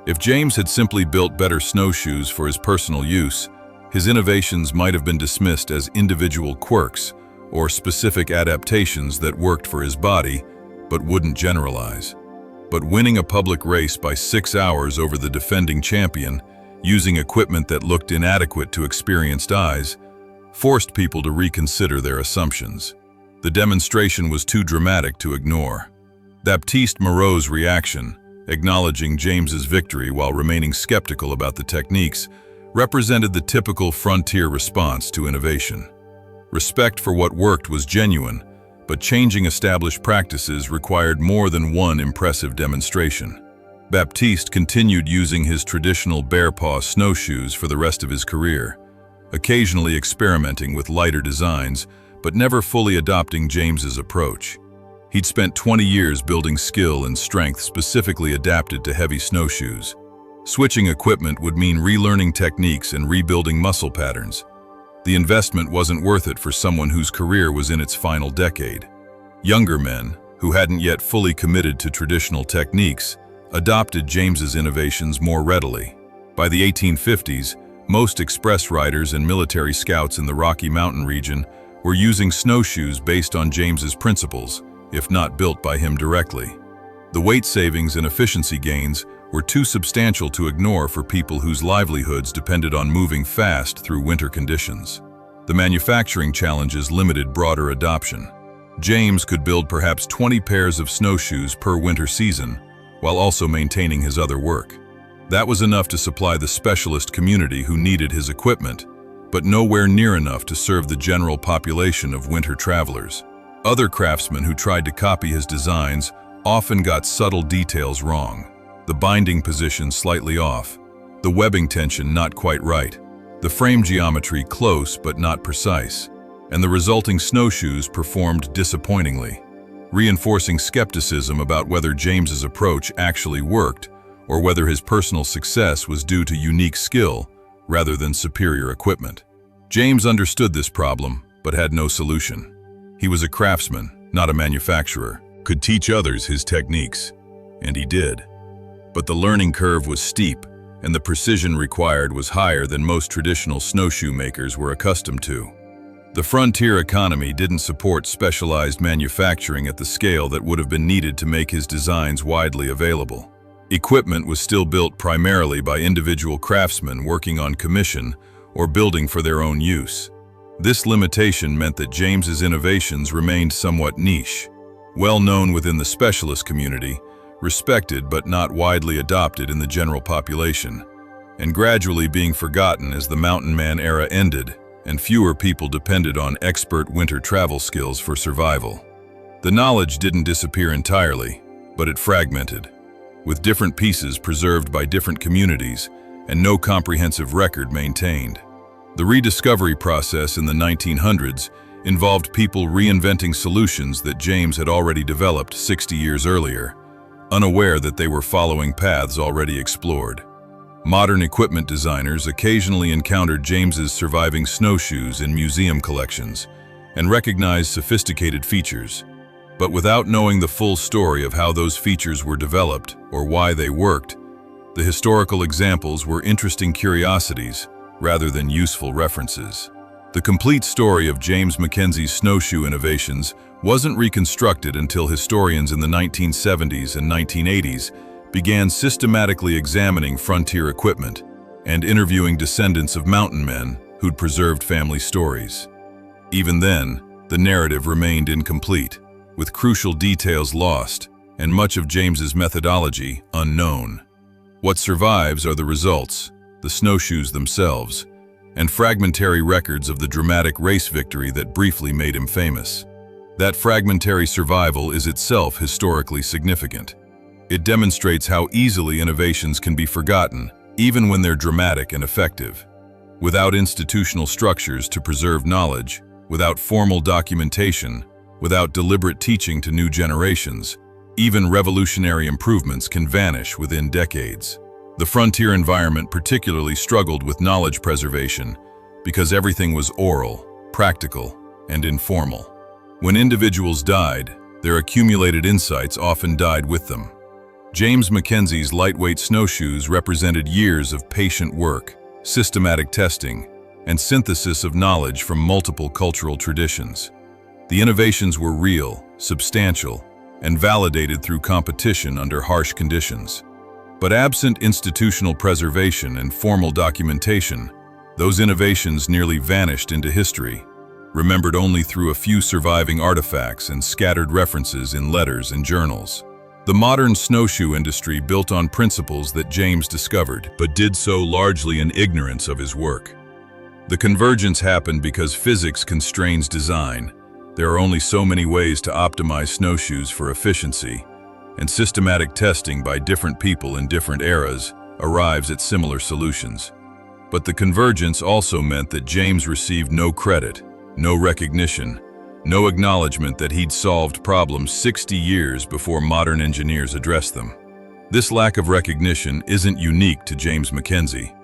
If James had simply built better snowshoes for his personal use, his innovations might have been dismissed as individual quirks or specific adaptations that worked for his body but wouldn't generalize. But winning a public race by 6 hours over the defending champion, using equipment that looked inadequate to experienced eyes, forced people to reconsider their assumptions. The demonstration was too dramatic to ignore. Baptiste Moreau's reaction, acknowledging James's victory while remaining skeptical about the techniques, represented the typical frontier response to innovation. Respect for what worked was genuine, but changing established practices required more than one impressive demonstration. Baptiste continued using his traditional bare-paw snowshoes for the rest of his career, occasionally experimenting with lighter designs, but never fully adopting James's approach. He'd spent 20 years building skill and strength specifically adapted to heavy snowshoes. Switching equipment would mean relearning techniques and rebuilding muscle patterns. The investment wasn't worth it for someone whose career was in its final decade. Younger men, who hadn't yet fully committed to traditional techniques, adopted James's innovations more readily. By the 1850s, most express riders and military scouts in the Rocky Mountain region were using snowshoes based on James's principles, if not built by him directly. The weight savings and efficiency gains were too substantial to ignore for people whose livelihoods depended on moving fast through winter conditions. The manufacturing challenges limited broader adoption. James could build perhaps 20 pairs of snowshoes per winter season, while also maintaining his other work. That was enough to supply the specialist community who needed his equipment, but nowhere near enough to serve the general population of winter travelers. Other craftsmen who tried to copy his designs often got subtle details wrong. The binding position slightly off, the webbing tension not quite right, the frame geometry close but not precise, and the resulting snowshoes performed disappointingly, reinforcing skepticism about whether James's approach actually worked or whether his personal success was due to unique skill rather than superior equipment. James understood this problem but had no solution. He was a craftsman, not a manufacturer, could teach others his techniques, and he did. But the learning curve was steep, and the precision required was higher than most traditional snowshoe makers were accustomed to. The frontier economy didn't support specialized manufacturing at the scale that would have been needed to make his designs widely available. Equipment was still built primarily by individual craftsmen working on commission or building for their own use. This limitation meant that James's innovations remained somewhat niche, well known within the specialist community, respected but not widely adopted in the general population, and gradually being forgotten as the mountain man era ended and fewer people depended on expert winter travel skills for survival. The knowledge didn't disappear entirely, but it fragmented, with different pieces preserved by different communities and no comprehensive record maintained. The rediscovery process in the 1900s involved people reinventing solutions that James had already developed 60 years earlier, unaware that they were following paths already explored. Modern equipment designers occasionally encountered James's surviving snowshoes in museum collections and recognized sophisticated features, but without knowing the full story of how those features were developed or why they worked, the historical examples were interesting curiosities rather than useful references. The complete story of James McKenzie's snowshoe innovations wasn't reconstructed until historians in the 1970s and 1980s began systematically examining frontier equipment and interviewing descendants of mountain men who'd preserved family stories. Even then, the narrative remained incomplete, with crucial details lost and much of James's methodology unknown. What survives are the results, the snowshoes themselves, and fragmentary records of the dramatic race victory that briefly made him famous. That fragmentary survival is itself historically significant. It demonstrates how easily innovations can be forgotten, even when they're dramatic and effective. Without institutional structures to preserve knowledge, without formal documentation, without deliberate teaching to new generations, even revolutionary improvements can vanish within decades. The frontier environment particularly struggled with knowledge preservation because everything was oral, practical, and informal. When individuals died, their accumulated insights often died with them. James McKenzie's lightweight snowshoes represented years of patient work, systematic testing, and synthesis of knowledge from multiple cultural traditions. The innovations were real, substantial, and validated through competition under harsh conditions. But absent institutional preservation and formal documentation, those innovations nearly vanished into history, remembered only through a few surviving artifacts and scattered references in letters and journals. The modern snowshoe industry built on principles that James discovered, but did so largely in ignorance of his work. The convergence happened because physics constrains design. There are only so many ways to optimize snowshoes for efficiency, and systematic testing by different people in different eras arrives at similar solutions. But the convergence also meant that James received no credit, no recognition, no acknowledgement that he'd solved problems 60 years before modern engineers addressed them. This lack of recognition isn't unique to James McKenzie.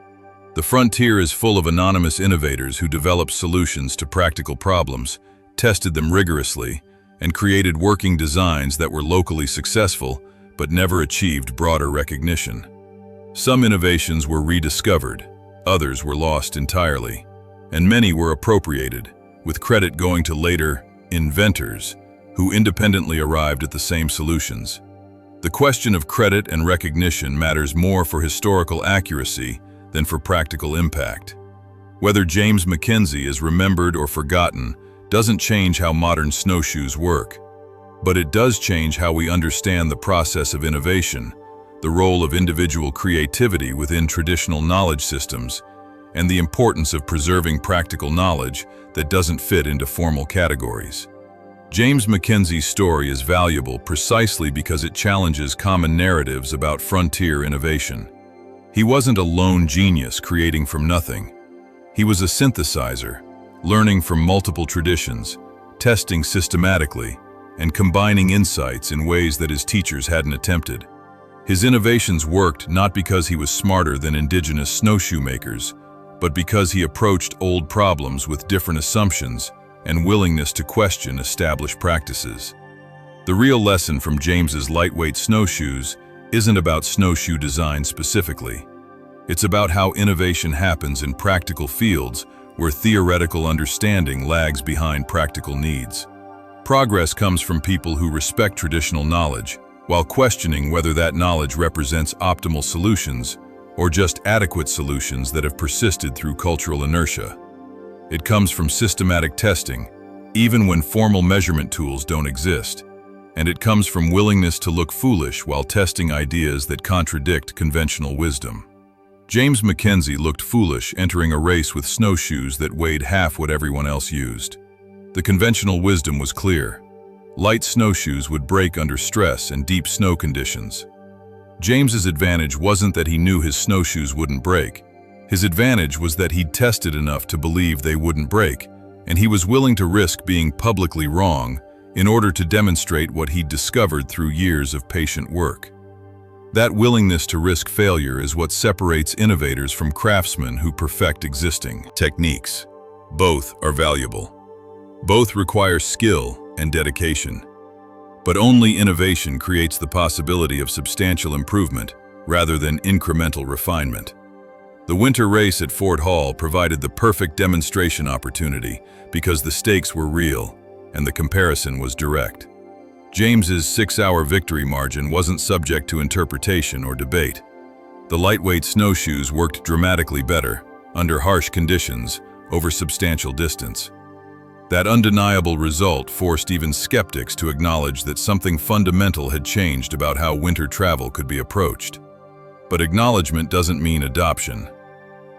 The frontier is full of anonymous innovators who developed solutions to practical problems, tested them rigorously, and created working designs that were locally successful but never achieved broader recognition. Some innovations were rediscovered, others were lost entirely, and many were appropriated, with credit going to later inventors who independently arrived at the same solutions. The question of credit and recognition matters more for historical accuracy than for practical impact. Whether James McKenzie is remembered or forgotten doesn't change how modern snowshoes work, but it does change how we understand the process of innovation, the role of individual creativity within traditional knowledge systems, and the importance of preserving practical knowledge that doesn't fit into formal categories. James McKenzie's story is valuable precisely because it challenges common narratives about frontier innovation. He wasn't a lone genius creating from nothing. He was a synthesizer, learning from multiple traditions, testing systematically, and combining insights in ways that his teachers hadn't attempted. His innovations worked not because he was smarter than indigenous snowshoe makers, but because he approached old problems with different assumptions and willingness to question established practices. The real lesson from James's lightweight snowshoes isn't about snowshoe design specifically. It's about how innovation happens in practical fields where theoretical understanding lags behind practical needs. Progress comes from people who respect traditional knowledge, while questioning whether that knowledge represents optimal solutions or just adequate solutions that have persisted through cultural inertia. It comes from systematic testing, even when formal measurement tools don't exist, and it comes from willingness to look foolish while testing ideas that contradict conventional wisdom. James McKenzie looked foolish entering a race with snowshoes that weighed half what everyone else used. The conventional wisdom was clear. Light snowshoes would break under stress and deep snow conditions. James's advantage wasn't that he knew his snowshoes wouldn't break. His advantage was that he'd tested enough to believe they wouldn't break, and he was willing to risk being publicly wrong in order to demonstrate what he'd discovered through years of patient work. That willingness to risk failure is what separates innovators from craftsmen who perfect existing techniques. Both are valuable. Both require skill and dedication. But only innovation creates the possibility of substantial improvement rather than incremental refinement. The winter race at Fort Hall provided the perfect demonstration opportunity because the stakes were real and the comparison was direct. James's 6-hour victory margin wasn't subject to interpretation or debate. The lightweight snowshoes worked dramatically better, under harsh conditions, over substantial distance. That undeniable result forced even skeptics to acknowledge that something fundamental had changed about how winter travel could be approached. But acknowledgement doesn't mean adoption.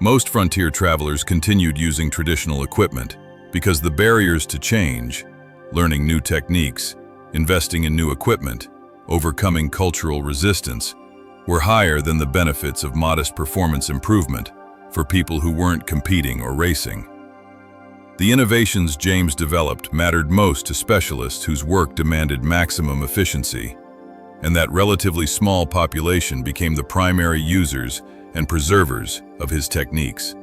Most frontier travelers continued using traditional equipment because the barriers to change, learning new techniques, investing in new equipment, overcoming cultural resistance, were higher than the benefits of modest performance improvement for people who weren't competing or racing. The innovations James developed mattered most to specialists whose work demanded maximum efficiency, and that relatively small population became the primary users and preservers of his techniques.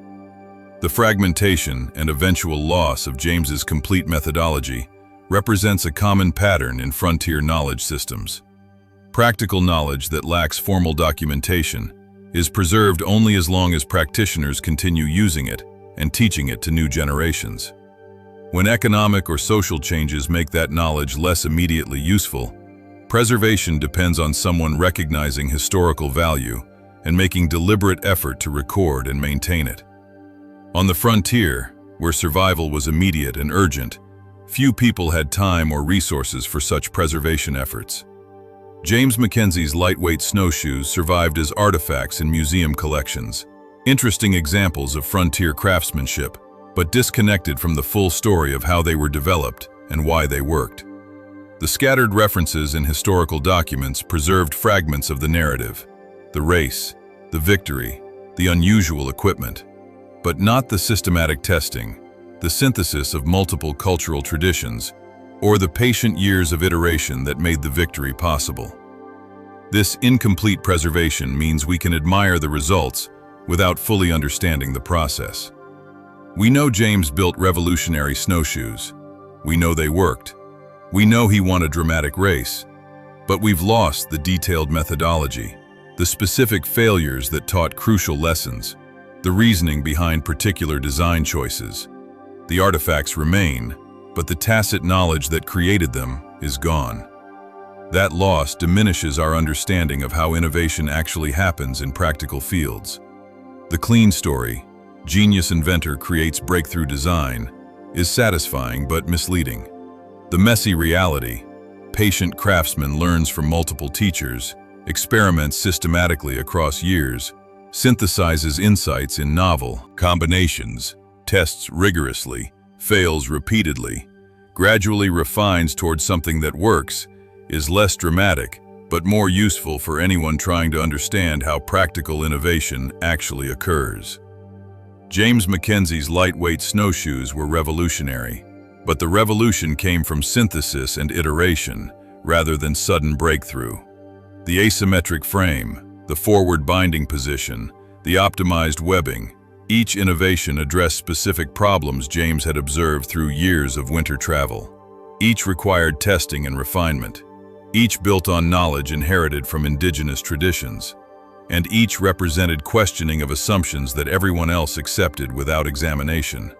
The fragmentation and eventual loss of James's complete methodology represents a common pattern in frontier knowledge systems. Practical knowledge that lacks formal documentation is preserved only as long as practitioners continue using it and teaching it to new generations. When economic or social changes make that knowledge less immediately useful, preservation depends on someone recognizing historical value and making deliberate effort to record and maintain it. On the frontier, where survival was immediate and urgent, few people had time or resources for such preservation efforts. James McKenzie's lightweight snowshoes survived as artifacts in museum collections, interesting examples of frontier craftsmanship, but disconnected from the full story of how they were developed and why they worked. The scattered references in historical documents preserved fragments of the narrative, the race, the victory, the unusual equipment, but not the systematic testing, the synthesis of multiple cultural traditions, or the patient years of iteration that made the victory possible. This incomplete preservation means we can admire the results without fully understanding the process. We know James built revolutionary snowshoes. We know they worked. We know he won a dramatic race. But we've lost the detailed methodology, the specific failures that taught crucial lessons, the reasoning behind particular design choices. The artifacts remain, but the tacit knowledge that created them is gone. That loss diminishes our understanding of how innovation actually happens in practical fields. The clean story, genius inventor creates breakthrough design, is satisfying but misleading. The messy reality, patient craftsman learns from multiple teachers, experiments systematically across years, synthesizes insights in novel combinations, tests rigorously, fails repeatedly, gradually refines towards something that works, is less dramatic, but more useful for anyone trying to understand how practical innovation actually occurs. James McKenzie's lightweight snowshoes were revolutionary, but the revolution came from synthesis and iteration rather than sudden breakthrough. The asymmetric frame, the forward binding position, the optimized webbing, each innovation addressed specific problems James had observed through years of winter travel. Each required testing and refinement. Each built on knowledge inherited from indigenous traditions. And each represented questioning of assumptions that everyone else accepted without examination.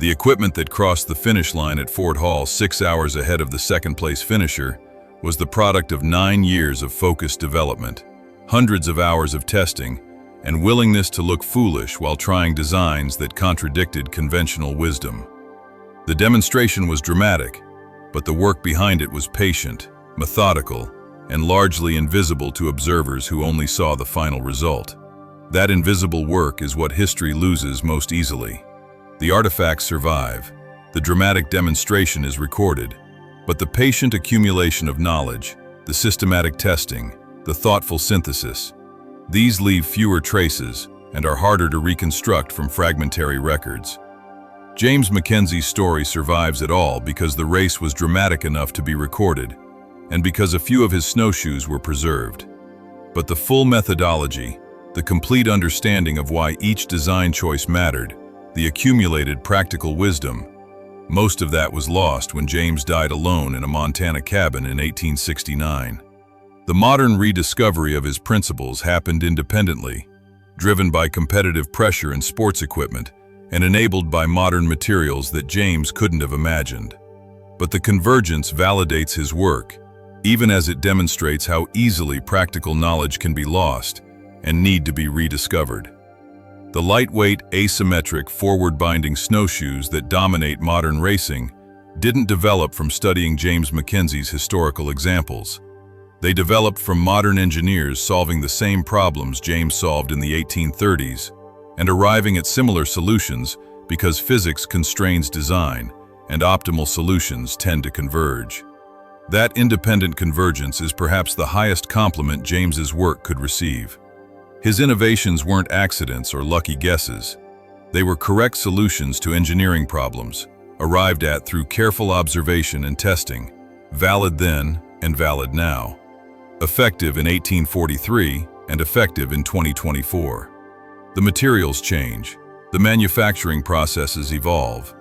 The equipment that crossed the finish line at Fort Hall 6 hours ahead of the second-place finisher was the product of 9 years of focused development, hundreds of hours of testing, and willingness to look foolish while trying designs that contradicted conventional wisdom. The demonstration was dramatic, but the work behind it was patient, methodical, and largely invisible to observers who only saw the final result. That invisible work is what history loses most easily. The artifacts survive, the dramatic demonstration is recorded, but the patient accumulation of knowledge, the systematic testing, the thoughtful synthesis, these leave fewer traces and are harder to reconstruct from fragmentary records. James McKenzie's story survives at all because the race was dramatic enough to be recorded, and because a few of his snowshoes were preserved. But the full methodology, the complete understanding of why each design choice mattered, the accumulated practical wisdom, most of that was lost when James died alone in a Montana cabin in 1869. The modern rediscovery of his principles happened independently, driven by competitive pressure in sports equipment and enabled by modern materials that James couldn't have imagined. But the convergence validates his work, even as it demonstrates how easily practical knowledge can be lost and need to be rediscovered. The lightweight, asymmetric, forward-binding snowshoes that dominate modern racing didn't develop from studying James McKenzie's historical examples. They developed from modern engineers solving the same problems James solved in the 1830s and arriving at similar solutions because physics constrains design and optimal solutions tend to converge. That independent convergence is perhaps the highest compliment James's work could receive. His innovations weren't accidents or lucky guesses. They were correct solutions to engineering problems, arrived at through careful observation and testing, valid then and valid now, effective in 1843 and effective in 2024. The materials change, the manufacturing processes evolve,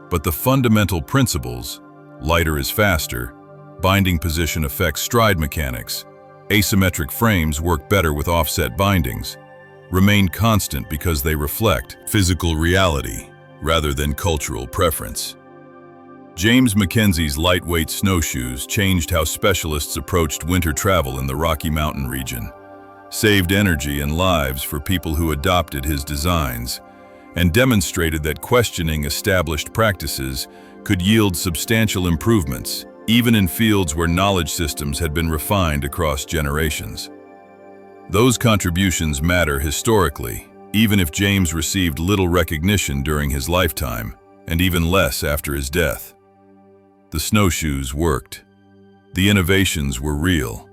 but the fundamental principles, lighter is faster, binding position affects stride mechanics, asymmetric frames work better with offset bindings, remain constant because they reflect physical reality rather than cultural preference. James McKenzie's lightweight snowshoes changed how specialists approached winter travel in the Rocky Mountain region, saved energy and lives for people who adopted his designs, and demonstrated that questioning established practices could yield substantial improvements, even in fields where knowledge systems had been refined across generations. Those contributions matter historically, even if James received little recognition during his lifetime, and even less after his death. The snowshoes worked. The innovations were real.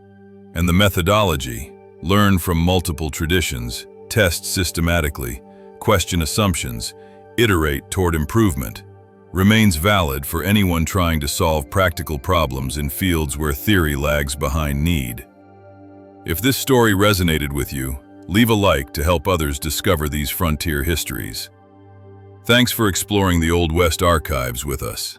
And the methodology, learn from multiple traditions, test systematically, question assumptions, iterate toward improvement, remains valid for anyone trying to solve practical problems in fields where theory lags behind need. If this story resonated with you, leave a like to help others discover these frontier histories. Thanks for exploring the Old West archives with us.